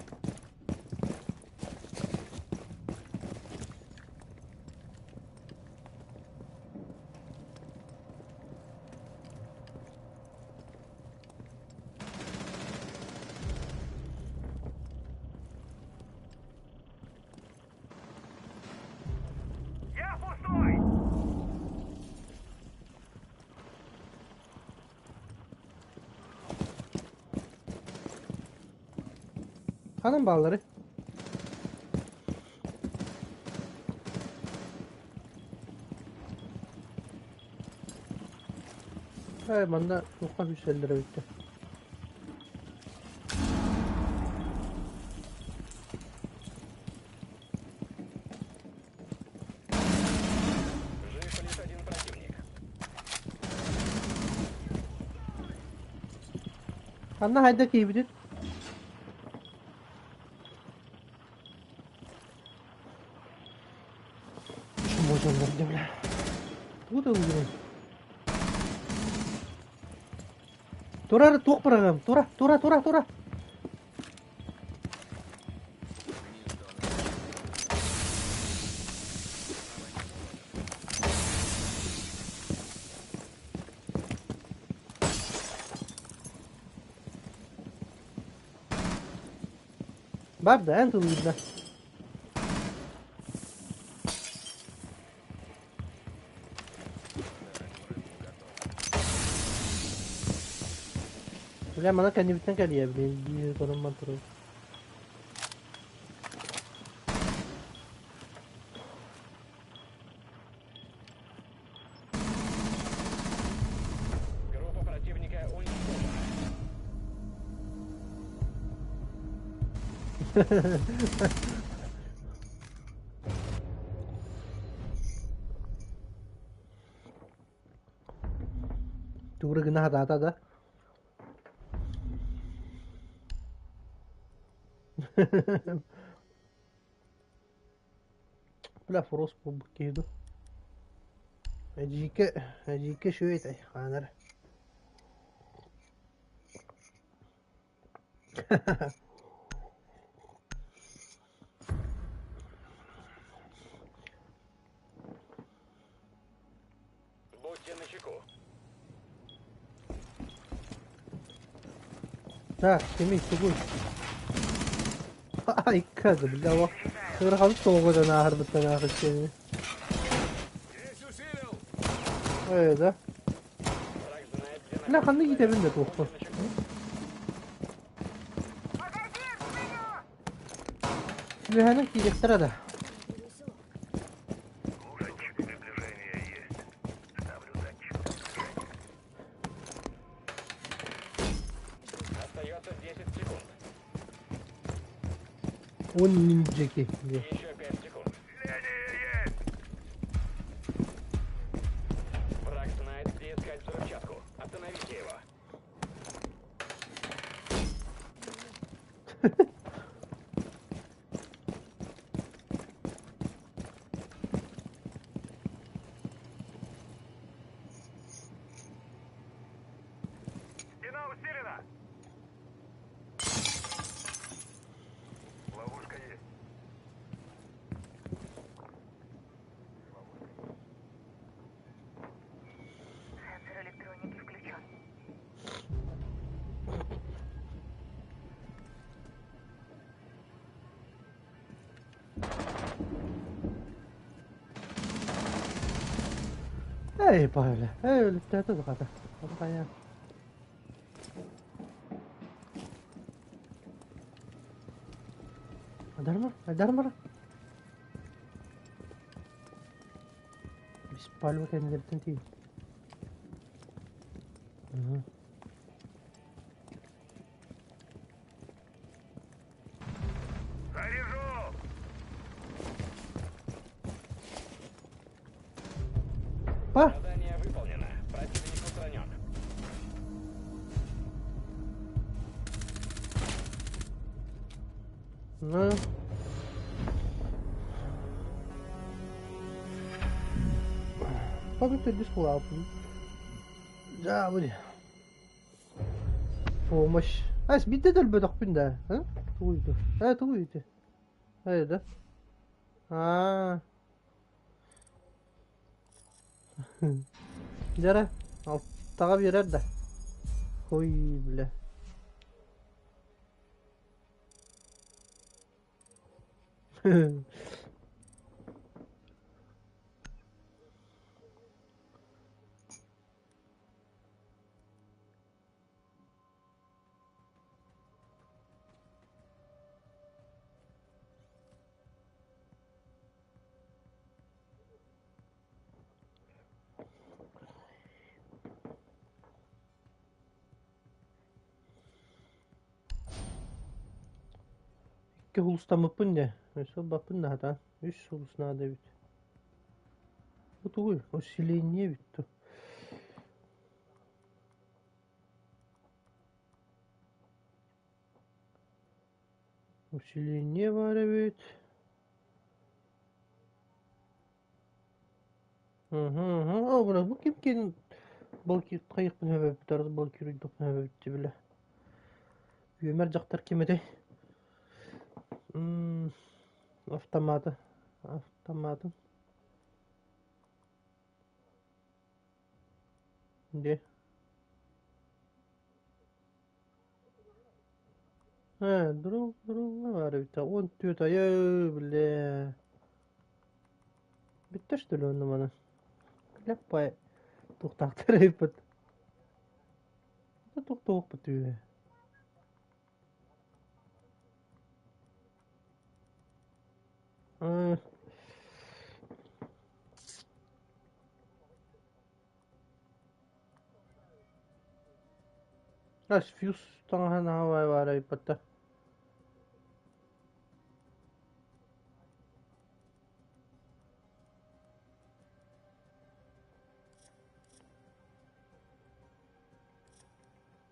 D: Я пустой!
A: Hanım bağları. Hey bana ufak bir şeyler bitti.
B: Жив лишь один противник.
A: Anla hayda ki bilir. Şu mocanları da bile. Bu da uygun. Tora tok bırakım. Tora. Bak da en tuzlu. Udah mana kan dibitnya kali ya, beli konon mantul.
B: Группа противника уничтожена.
A: Tuh kena hata dah. بلا فروس بكيدو اجيك شوية اي خانر
B: Будьте начеку.
A: Так, تمي تقول اي كذا بالله غير خلص توقع انا هرب التناخذ كذا ايه ده
B: Враг знает, где
A: لا خليني يجي تبين ده توقف لهنا كي يكسر ده
D: Датчик приближения есть. Ставлю датчик.
B: Остается 10 секунд.
A: он ниндзяки
B: И еще 5 секунд.
D: Слияние есть!
B: Враг знает, где искать взрывчатку. Остановите его.
D: Стена усилена! Ловушка есть.
C: Сенсор электроники включен.
A: اي بايله اي اللي بتعتذر هذا والله درمر بيسبالو كان درتنتي
D: Заряжу!
A: با
B: Задание выполнено. Противник устранен.
A: نه Память дис лапын. Да, вот. Помощь. А, сбитый дөлбөдөкпүн да. А? Туйду. Туйду. Да. А. Жара. Алттага берер да. Ой, бля. Икки хулустамыппын не. Өсө баппын нада. Үч хулус нада бит. Утугуй, усиление бит. Усиление var evet. О, бля, bu kim балки кайыкпын өбөп тарыз балки рүйдүк өбөп биле. Өмөр жактар кемеде. Автоматы. Де. Друг var evet. Он түйөт ая биле. Bitті что ли onu bana? Ляппай. Туктактыр айпыт. Туктоок бутуй. Аш фьюз таңхан хавай var айпытта.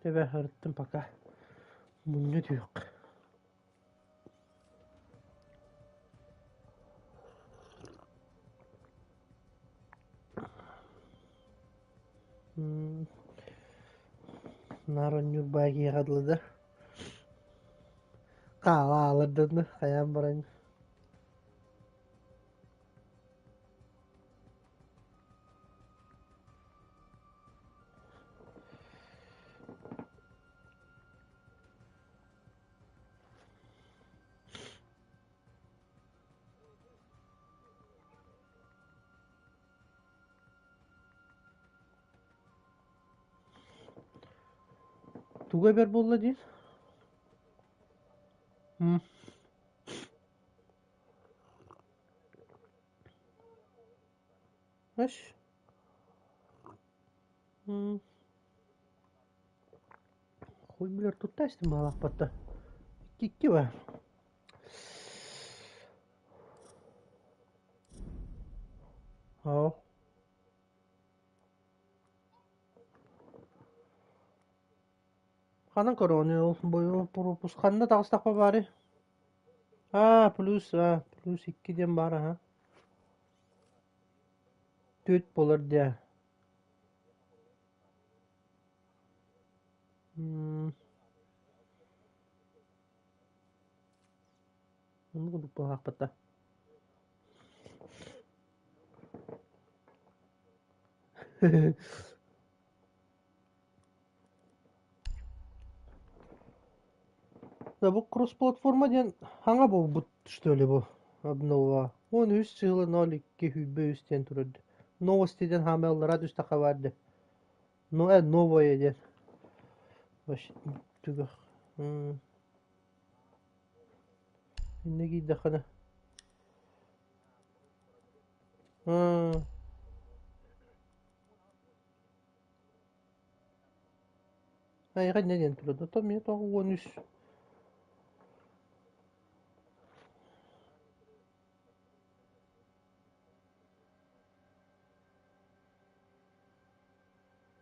A: Тебе хырттым пока. Мунне дүйөк. Нароннюр баги гадлыды. Кала алырдыны, каян барайын. Тугай бер болла дейін. Аш. Хуй билер туттайсты малақ батта. Кикки ба. Ау. Қанан короны ол бою пропуск қанна тағыстақпа бары. Плюс 2-ден бары, ха. 4 болар де. Оны құдық бағақ бата. Да, бұл кросс-платформа ден хаңа бұл бұт, что ли, бұл обнова. Он үз жылы 0-2 хүббе үстен тұрырды. Новостеден хамеллара үстақа барды. Новое ден. Вообще, түгіқ. Не гейді қана. Айға неден тұрады? Там мен тағы 13.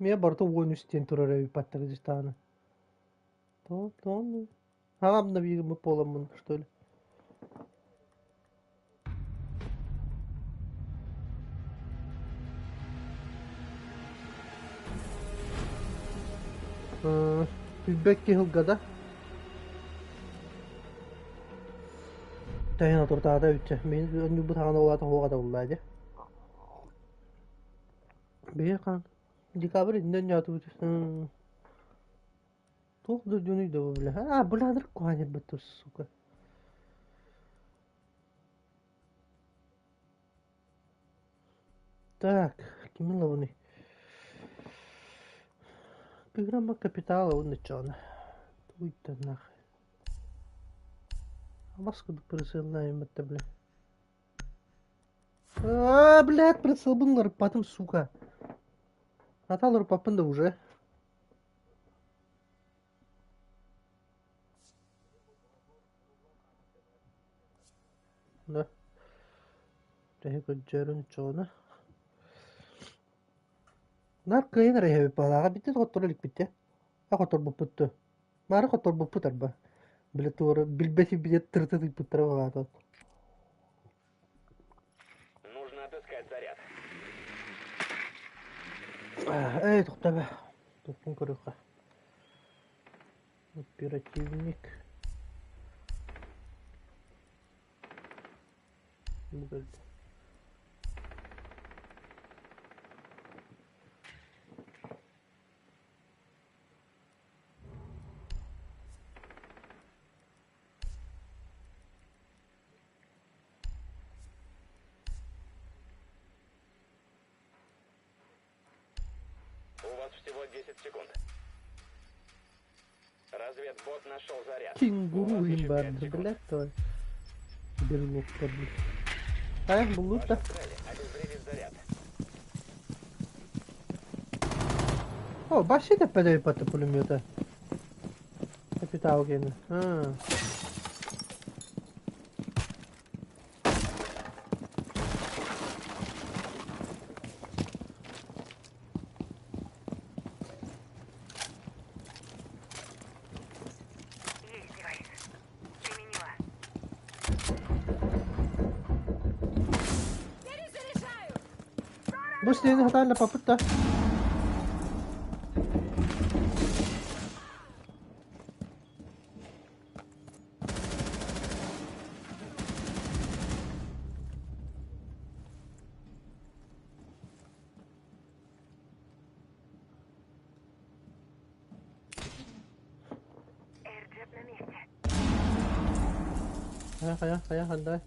A: Мен барды 13-тен тұрар әй паттағы жыстағаны. Тон. Ағамда бейгімі поламын, что ли? Билбекки хылгада. Тайна туртаада үтче. Мен өнү бу тагына олата хоога да буллады. Бие кан. Декабрь инден ятып үтсүн. Тух да жөнү да бу. А, буладыр куанер бутур, сука. Так, кимин лавны. Программа капитала он ничего. Уйта нахуй. А маску присылаем это, бля. А, блядь, присылбынлар потом, сука. Наталар попында уже. Да. Тэхэ жэрэн чона. Нар кайын рахэ балага битэ готторлик битэ. А готтор буппутtu. Мары готтор буппутар ба. Блядь, тура билбеси билет тыртыды путтара балага.
B: Нужно отыскать заряд.
A: Эй, тоқтабе. Тоқтың көріққа. Оперативник. Бұл.
B: У вас всего 10 секунд. Разведбот нашел заряд.
A: Кенгуру
B: У вас еще
A: имбарды,
B: 5 секунд.
A: блядь, той. Бернуктар, блядь. А, булут-то.
B: Ваша цель — обезвредить заряд.
A: О, баши да падай пата пулемета. Капитал гена.
C: Есть девайс. Применила.
A: Бу сени хатарла папытта.
C: Эрджет на месте.
A: Хая, хандай.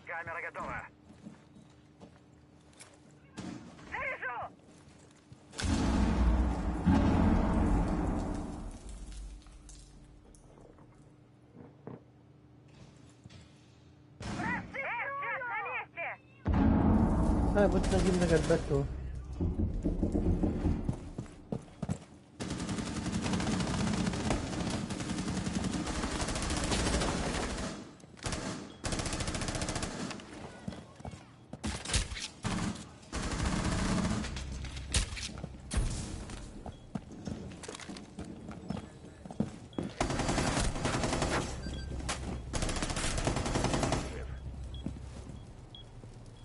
D: Камера готова.
C: Заряжу! Эрджет на месте!
A: Ha, buat lagi mendekat batu.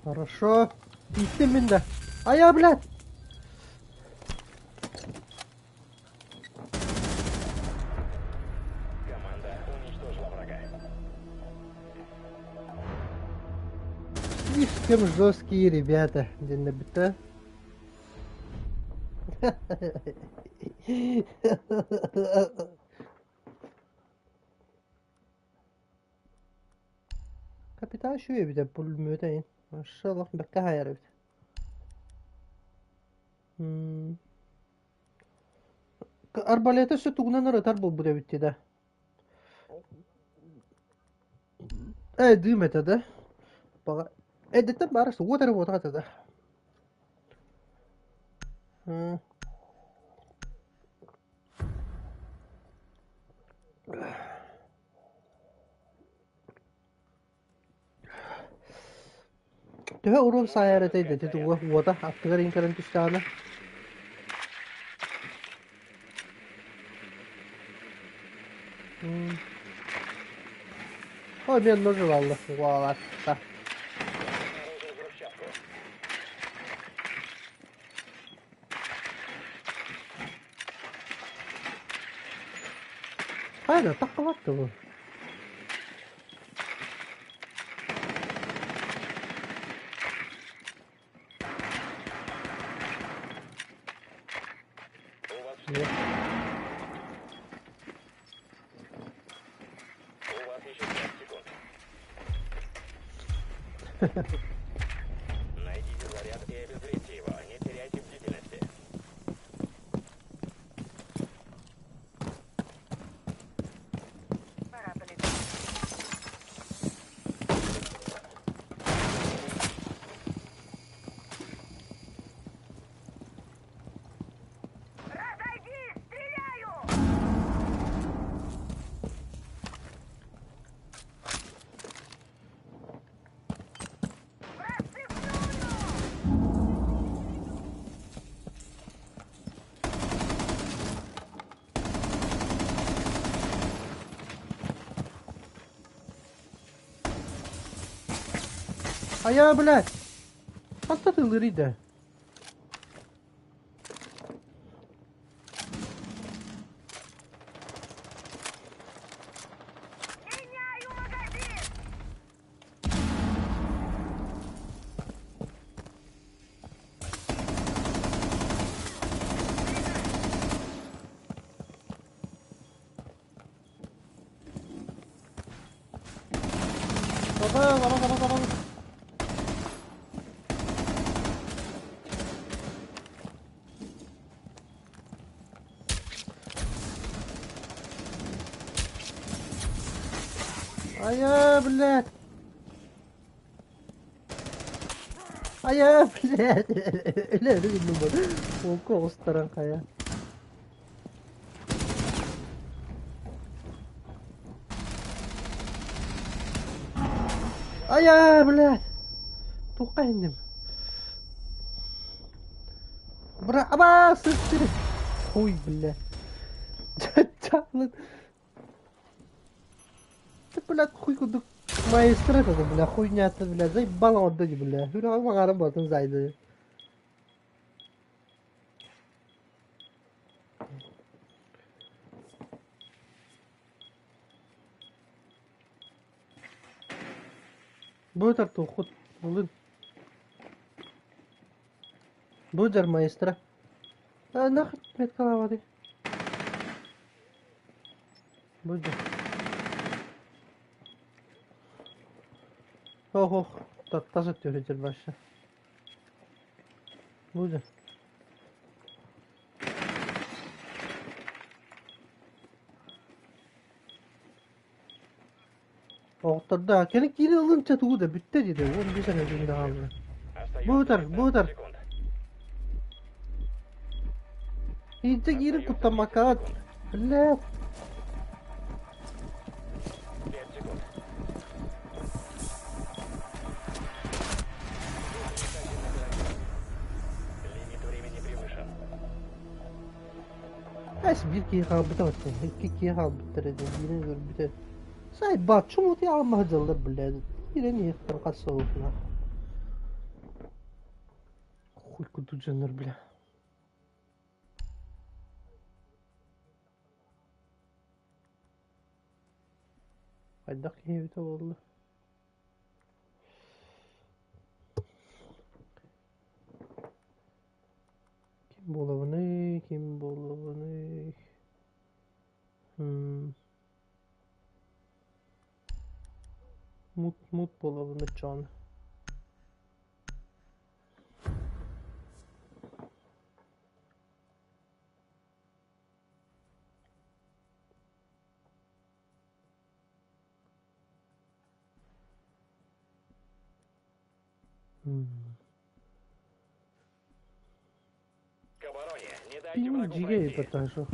A: Хорошо. Иди минда. А я, блядь.
B: Команда уничтожила врага.
A: Слишком жесткие ребята. Динабита. Kapitan şöyle bir de bulmuyor. Maşallah bekle hayal et. Arbalete şu tuğunan atar bu da bitti de. Düğmete de. Bak. Dedim bari su water water da. Tuh urun saya ada tadi itu gua water after ingkaran tu sana. Ой, мен ножи валла. Валатта.
B: Обнаружил взрывчатку.
A: Aynen takıl attı bu.
B: У вас
A: Ne?
B: У вас еще 5 секунд. Найдите заряд и обезвредьте его. Не теряйте бдительности.
C: Пора полететь. Разойдись! Стреляю! Расцепную!
A: А я, блядь! Отта ты лырида.
C: Меняю магазин!
A: Baba. А я, блядь! А я, блядь! Öyle numara. Oku ostaran kaya. А я, блядь! Тука indim. Аба, sıçtırı. Хуй, блядь. Чаплын. Ты, блядь, хуй кудук. Маэстро это, блядь, хуйня-то, блядь. Заебал он отдать, блядь. Хуй на мага работан зайды. Будет арту, худ. Будет маэстро. А нахуй меткала воды. Будет. Ох, таза тёретер башы. Будет. Оқтарда, кені кені ылынча тууда бүтті деді. Он bir sene günde kaldı.
B: Остается 15
A: Бутер.
B: секунд.
A: İyice girip kutlamak. Блядь.
B: 5 секунд. Лимит времени превышен.
A: Эс bir kere kaldı bitti. İki kere kaldı bitti. Birini gör bitti. Say bak çumut ya mahcalar блядь. Birini yıktır kasa okuna. Хуй kutu canlar блядь. Haydak evde oldu. Kim bulavını, kim bulavını. Mut bulavını can.
B: К обороне. Не дайте врагу
A: Джигей
B: пройти.
A: поташу.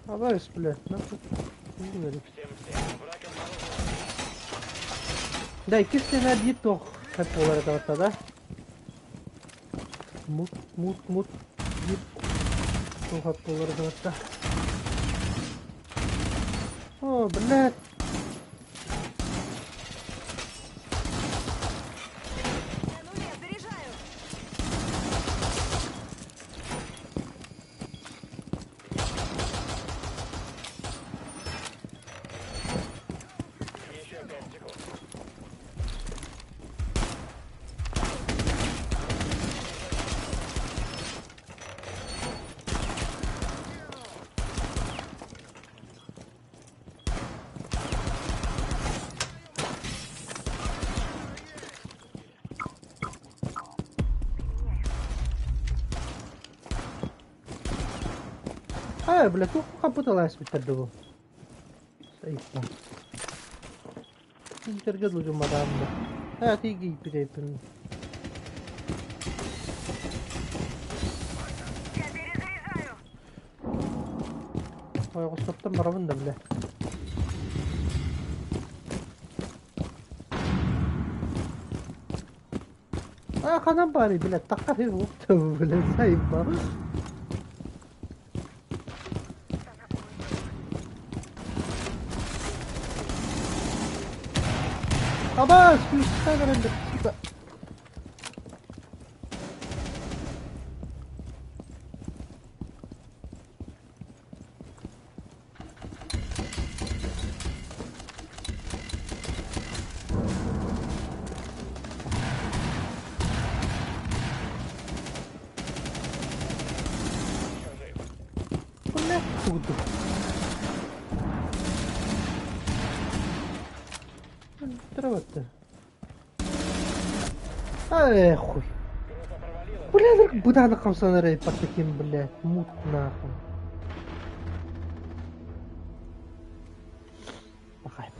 A: Давай, блядь, нахуй.
B: Всем. Враг обнаружен.
A: Да, ikisine bir tok hep olarak ortada. Mut. Bir tok hep olarak ortada. О, блядь.
C: Я заряжаю!
A: бля, тут капыталась битерди бу. Сайпа. Сиздерге дужум адамды. Тиги пирепин.
C: Я перезаряжаю.
A: Ойгустоптон барабын да, бля. Канам бари, бля, такай опта, бля, сайпа. Абас, күстә беренде. Бля, туду. Травата. Хуй. Бля, буданы камсанары патаким, бля, мут нахуй. Пахай.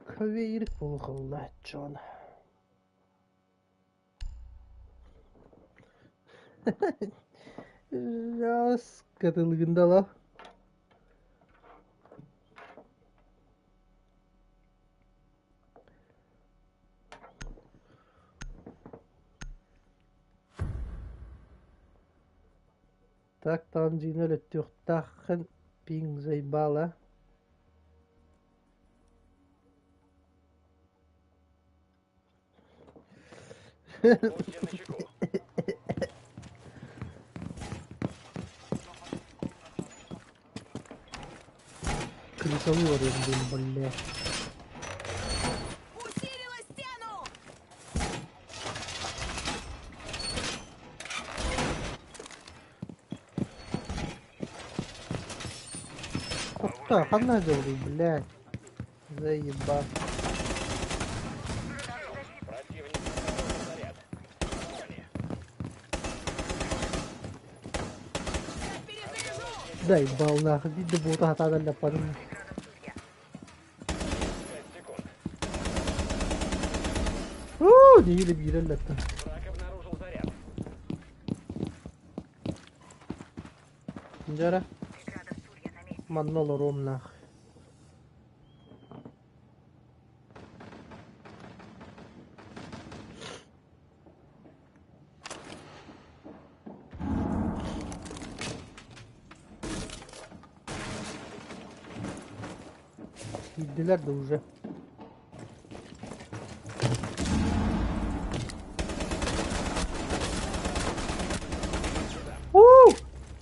A: Кавейрик болғалла, Джон. Жас катылгында ла. Так, танжинеле тюхтахын пинг зайбала.
B: Будьте начеку.
A: Крисовый орен, бля.
C: Усилила стену!
A: Куда? Хана говорю, блядь. Заебал.
B: Противник готов заряд. Внимание.
C: Я перезаряжу!
A: Заебал нахуй. Видно, будто хата для парня.
B: 5 секунд.
A: Не видно, бираллата.
B: Враг обнаружил заряд.
A: Джара.
C: Преграда Сурья на месте.
A: Манноло ром нахуй. Gittiler de уже.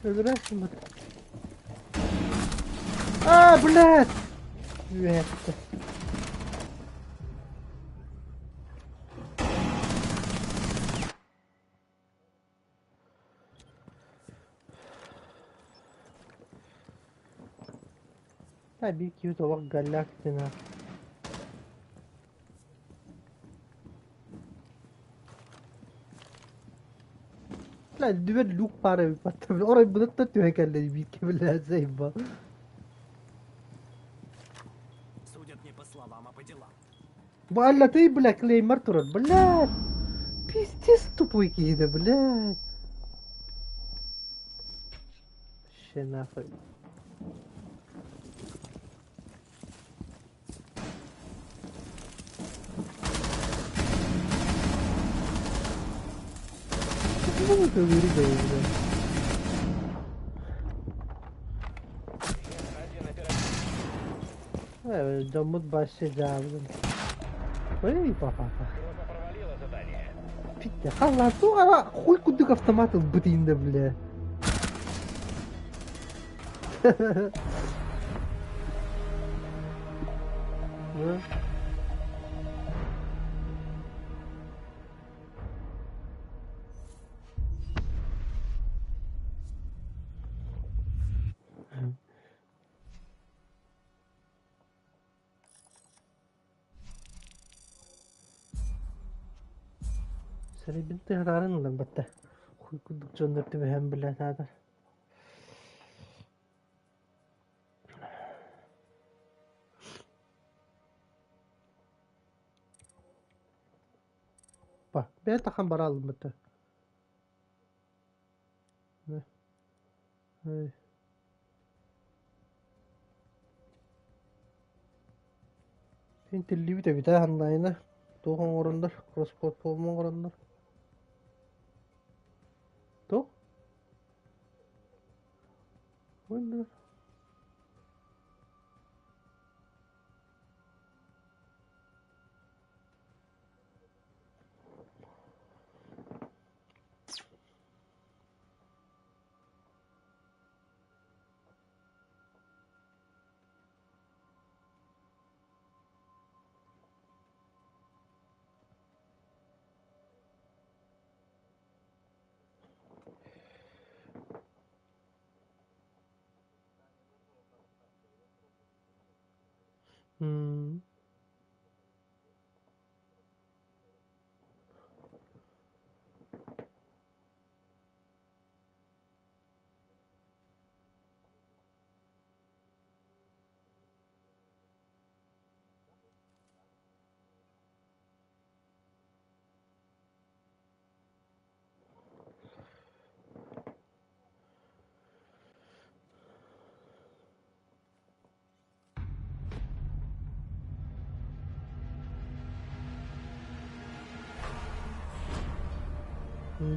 A: Öldürersin bak. Блядь! Вверх-то. Tabii ki olarak galaktina. لا دول لوك بارا بيبطل قريب بنطط وهيكلم بيكمل زي ما
E: Судят не по словам, а по делам.
A: والله طيب لك ليه مرترد بلاد пиздец тупой كده بلاد شنافي Ну, это вырубай, блядь.
B: Один оперативник.
A: Дамут başlayacağım. Ой, папа.
B: Группа провалила задание.
A: Пидя, халла, сука, хуй кудык автомат бытында, бля. Seni binti hararın ulan batta. Kuduk çöndürtü ve hem bile tadır. Bak, ben takan bara aldım batta. Ne? Hey. Intilli bite bite handayına. Tohum orundur. Crosspot polma orundur. Toh? Oyundur. Hmm.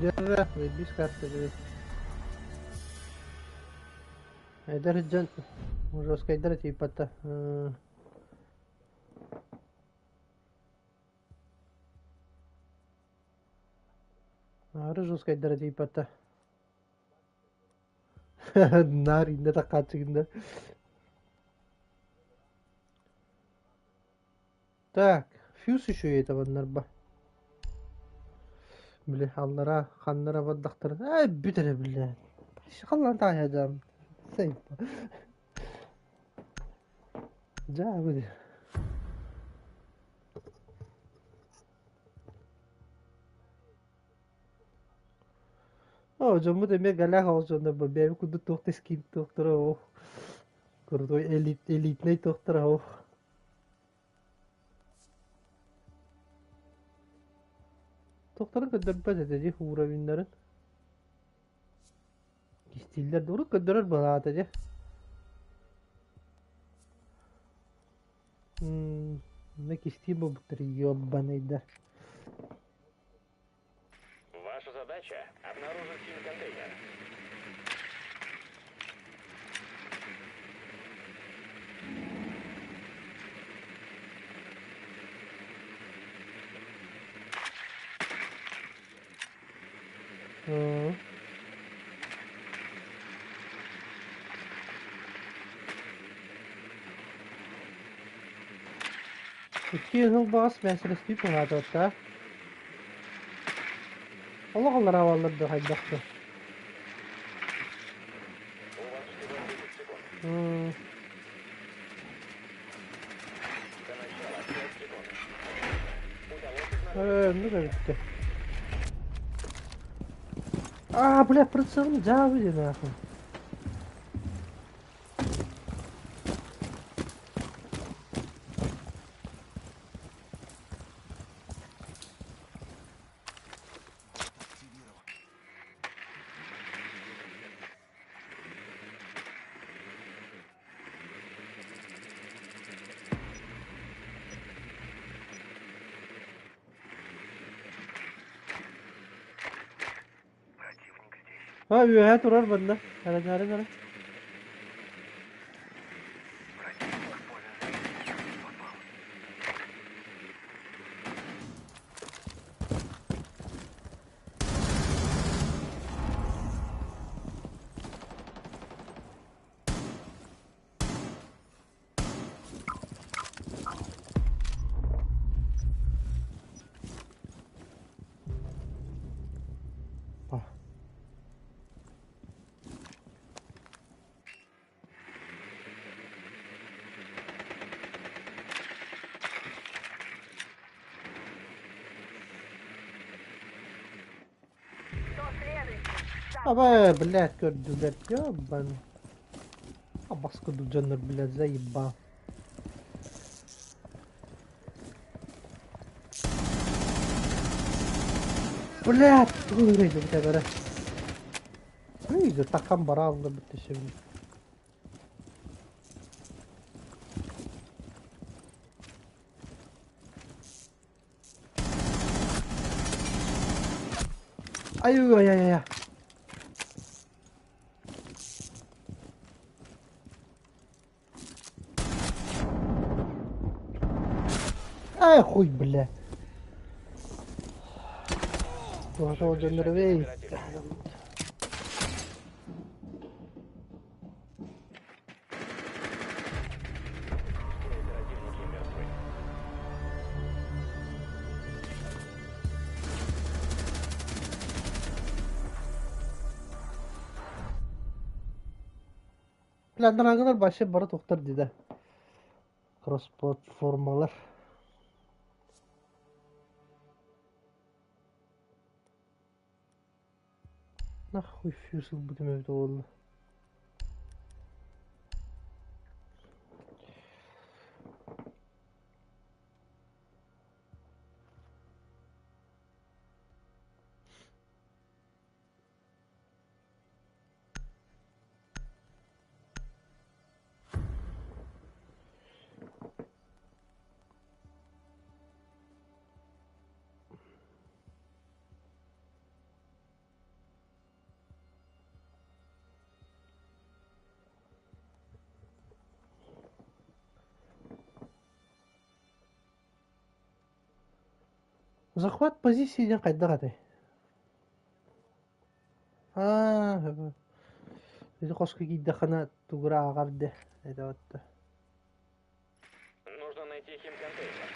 A: Jarrah, bis kartı bir. Eder hiccan. Roska eder tipata. Harus roska eder tipata. Nar inda tak kaçında. Так, фьюз еще это вот нарба. Бля, аллара, ханнара вот доктор. Битер, бля. Шахалан тая жам. Сейп. Жа, бля. О, жому деме галя хаосонда ба бе куду тохте скин доктора о. Курдой элитный доктора о. Doktorun kadar dedi hura binlerin. Stiller doğru kadar bana atacak. Ne кисти bu ёбаный.
B: Ваша задача — обнаружить хим-контейнер.
A: İki yıl bas meselesi bir konuda hatta. Allah Allah havalarda haydaktı.
B: У вас всего 30 секунд. До начала 5 секунд. Удалось обнаружить.
A: Ну да bitti. Бля, прицел заводи нахуй. Üye durar bende. Hele. Aba, блядь, gördüler. Ya ben. Baskı durcanlar, блядь, заебал. Блядь, öyleydi bir tane. Neydi, takan bara aldı bitti şimdi. Ay ay ay ay. Ay хуй, бля. Тоже вот нервей.
B: Оперативники мертвы.
A: Plandan kadar başı bara doktor dedi. Cross platformalar. Nahуй фьюзл будем evde oldu. Захват позиции кайда катай. Биzi кошко кийдахана тугура агарды. Это вот.
B: Нужно найти химконтейнер.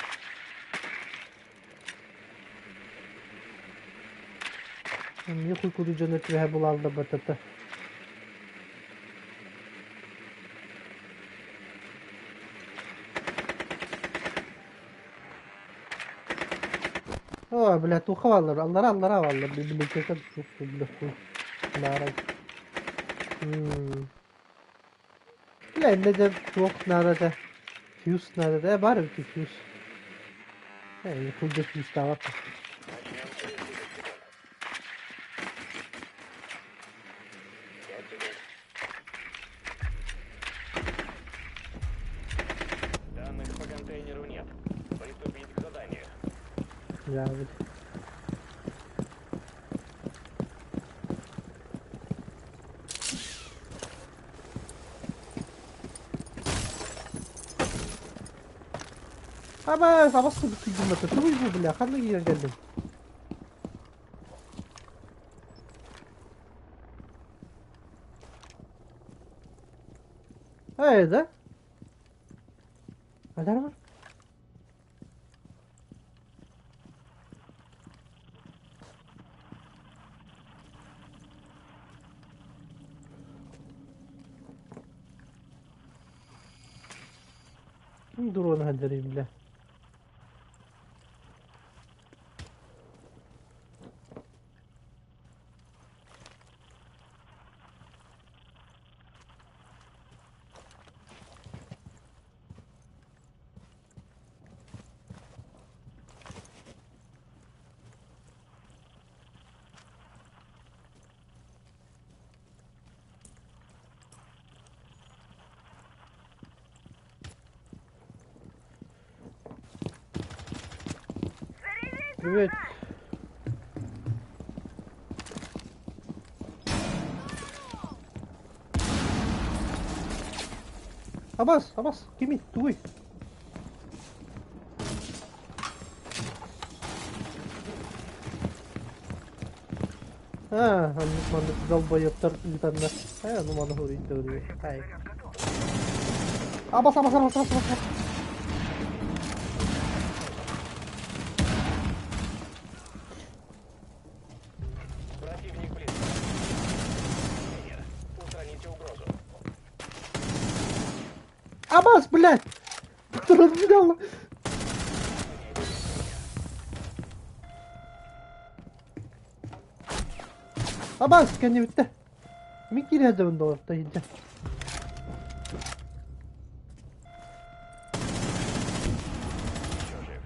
A: Не хуй куду жана тирэ булалда батата. О, блядь, тухавалар. Аллара валлар. Библиотека çok блядь. Нарай. Блядь, ne çok nerede? Fuse nerede? Var bir fuse. Yani kuyuda fuse daha var.
B: Начнем через 10 секунд. 5 секунд. Данных по контейнеру нет. Приступить к заданию.
A: Ya abi. Ama sabah bitti batı. Tuğuy bu bile. Kanla giyer geldim. Öyle. Neler var? Dur onu halledeyim bile. Evet. Abbas, gimme, туй. Анlık долбоёбтар ültemler. Numara huruydu. Hayır. Abbas.
B: Противник близко. Контейнер. Устраните угрозу.
A: Abbas, блядь! Ты разбирал. Абас, кәне бітті. Мен келеді бұнда орта еді.
B: Еще жив.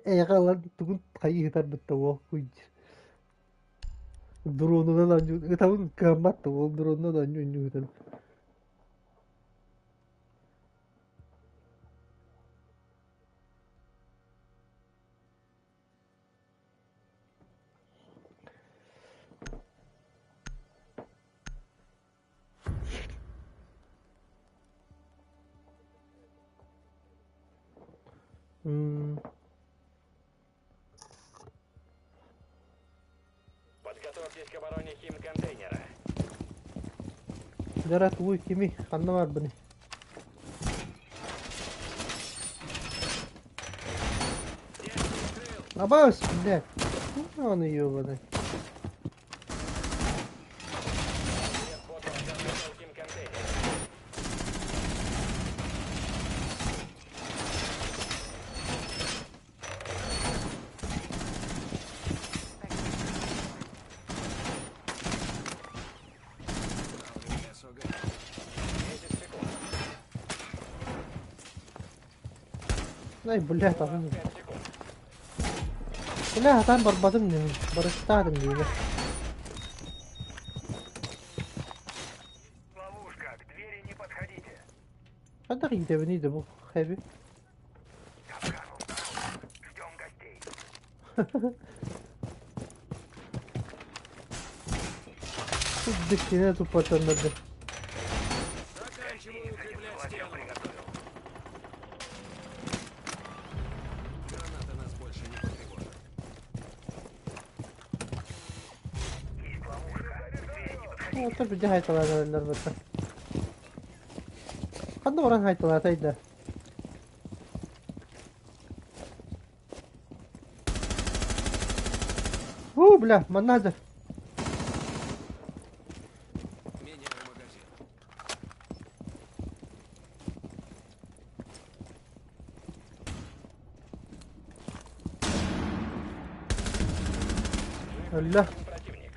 A: Эгалан тугун кайыгытар бітті ол көйдер. Дронынан анжу, ытабын камбатты ол дронынан анжу анжу гытар.
B: Подготовьтесь к обороне химконтейнера.
A: Жарат уй кеми, қанна бар бұны. Абас, блядь. Оны ёбаный.
B: Медбот подготовил химконтейнер.
E: СОГ.
B: 10 секунд.
A: Ай, блядь, атым.
B: 5 секунд.
A: Блядь, атам барбадым не. Барыстадым дейді.
D: Ловушка. К двери не подходите.
A: Қандай кейде бінейді бұл хэви.
D: Капкан устал. Ждем гостей.
A: Тут дыхтене тут пацандарды.
E: Заканчиваю укреплять
D: Зачем
E: стену.
D: приготовил?
E: Граната нас больше не потревожит.
D: Есть ловушка. К двери не подходите.
A: Ota bir de haytalarlar burada. Qanday oran haytalataydı. Бля, манадыр.
E: Меняю магазин.
A: Allah.
B: Противник.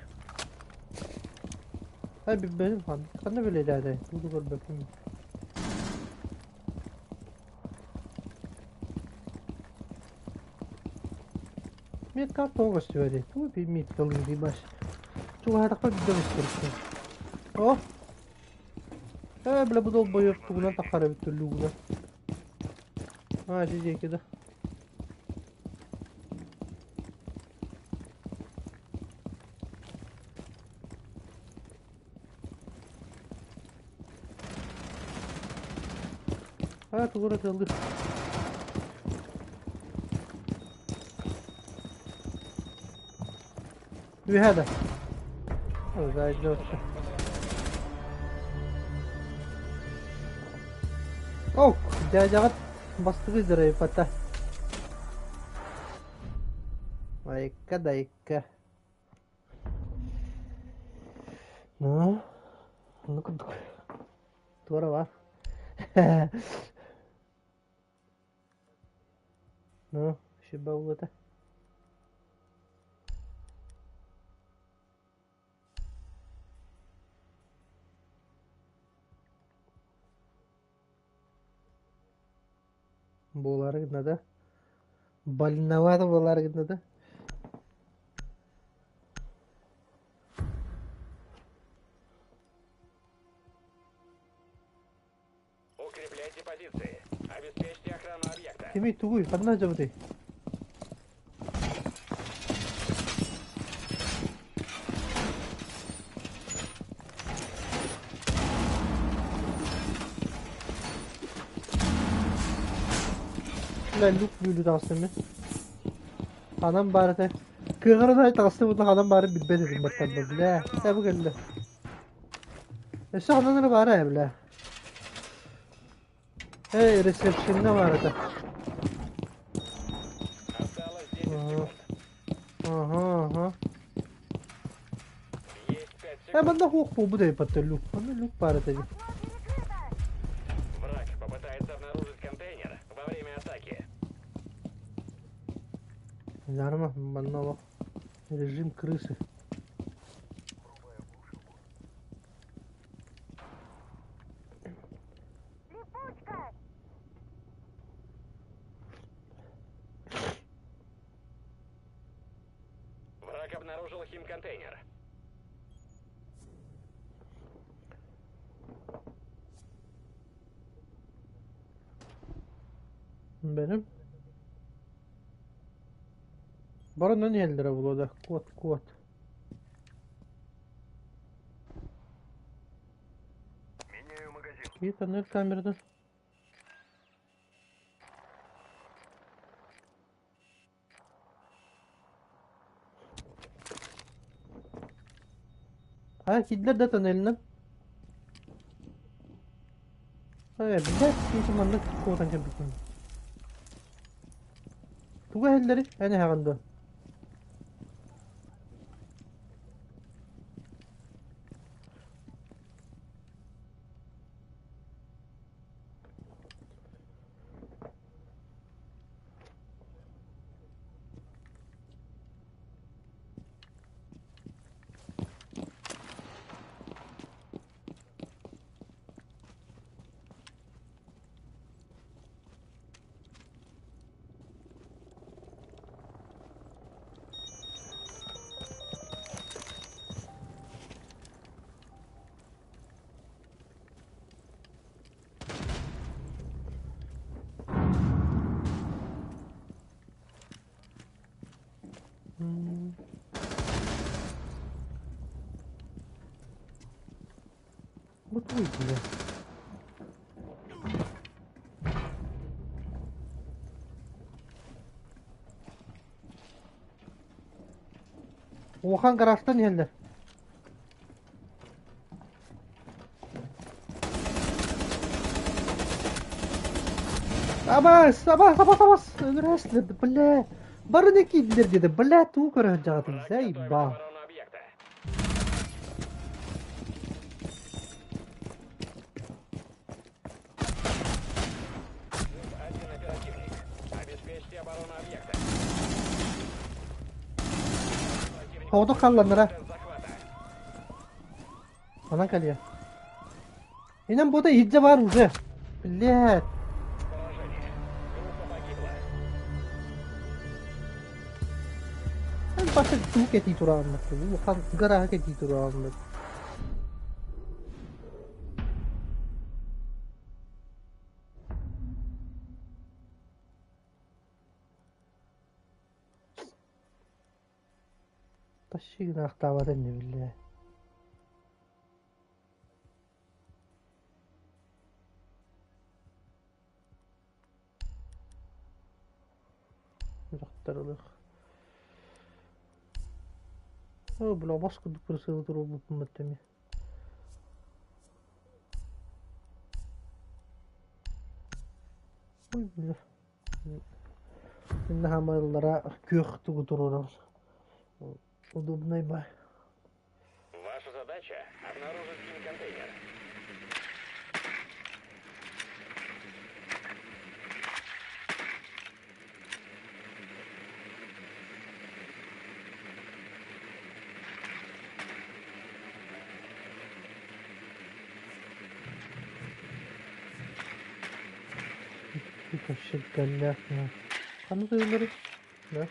A: Hay bir benim kan. Kanı böyle derdi. Bunu gör bakayım. Мет карта оңғаш жіберді. Туы бір мет қалың дейбаш. Туы хатақпа бір дөмес керекті. О! Бля bu dol boyu tuğuna takar bir türlü buna. Ha şey ki de. Ha tuğuna kaldı. بهذا زايد نوتشه اوه جاجات بسطري دري فتا دايكا دايكا كنت تورا var شبه Bolar gitmedi. Balinalar bolar gitmedi.
B: Укрепляйте позиции. Обеспечьте охрану объекта.
A: Kimi tuğuy, kadın acaba değil. Ben look büyülü dansımı. Anam bari de. Kırgırın ay dansımı bundan anam bari bilmez dedim bakalım bile. Ne bu geldi. Şu ananı bari ya bile. Hey reception'da var da.
B: Осталось 10 секунд.
A: на хохпу буде пати люк. Ну люк пара тоді.
B: Враг попытается обнаружить контейнер во время атаки.
A: Ярма, банного. Режим крысы.
C: Липучка!
B: Враг обнаружил химконтейнер.
A: Benim. Bana ne eldir burada? Kod.
D: Меняю магазин.
A: İyi tanır kameradan. Ha kidler de tanı elinden. Evet, bir de bir zamanda kodan kapatın. Tuga elleri, hani herhalde. Вот вы, бля. Ohan garajdan geldi. Абас. Öldürəslər, бля. Бары не кидлер dedi. Бля, ту көрəcəkdim.
B: Враг
A: Зәй
B: готовит
A: ба.
B: оборону объекта. Один оперативник. Обеспечьте оборону объекта. Противник
A: Havada kallanır ha.
B: без захвата.
A: Ana kalıyor. İnan bu da iyice var уже. Блядь.
B: Поражение. Группа погибла.
A: Ben başka çubuk eti turu anlattım. Bu kan gara eti turu anlattım. Taşı aktavadan ne billahi. Жақтарылық. О, бля, басқа дұпырсы отыру бұлтын бәттеме. Ой, бля. Енді хамайлара көқты құтырырыз. Удобный бай.
B: Ваша задача — обнаружить химконтейнер.
A: Bir kaşık galler. Kanı duyulur. Ne?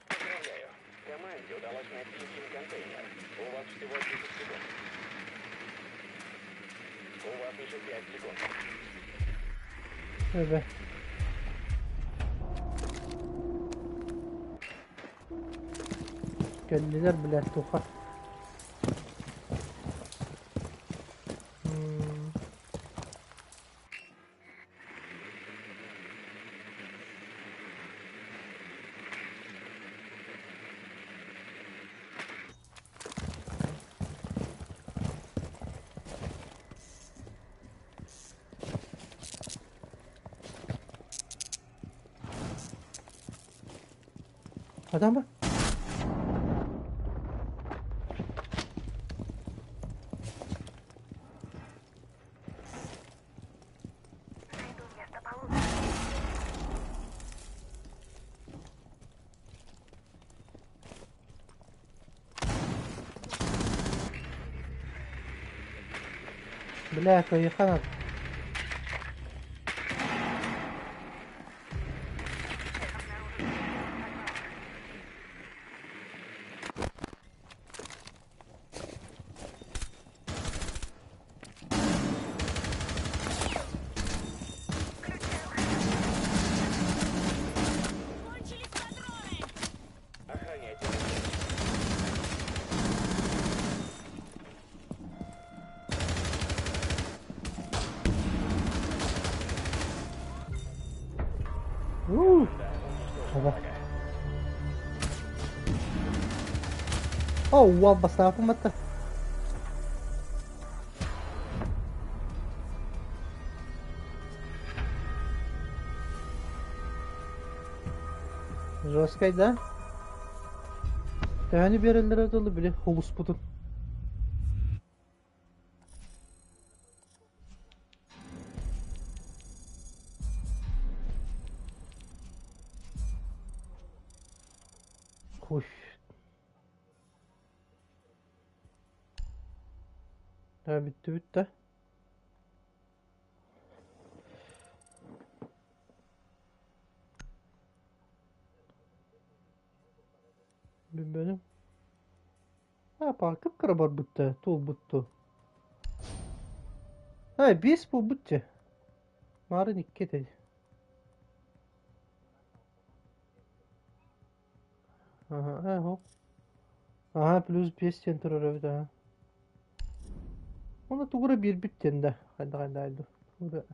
B: Поздравляю. Команде удалось найти химконтейнер. У вас всего 10 секунд. У вас еще 5 секунд.
A: Evet. Geldiler bile tokat. Adam mı?
C: Найду место получше.
A: Бля, какой ханат.
C: Кончились патроны!
B: Охраняйте.
A: Ууу.
B: Да, уничтожен
A: Ага.
B: врага.
A: О, вау, бастапы мата. Жесткой, да? Тәні берілдері дұлы біле, хулус бұтын. Хуш. Ha bitti bitti. Benim. Ha bakıp karabar bitti. Tul bitti. Ha biz bu bitti. Marın iki dedi. Aha ho. Aha plus 5 center öyle ha. Ona tuğra bir bitti de. Hadi. Tuğra.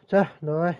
A: Çah, давай.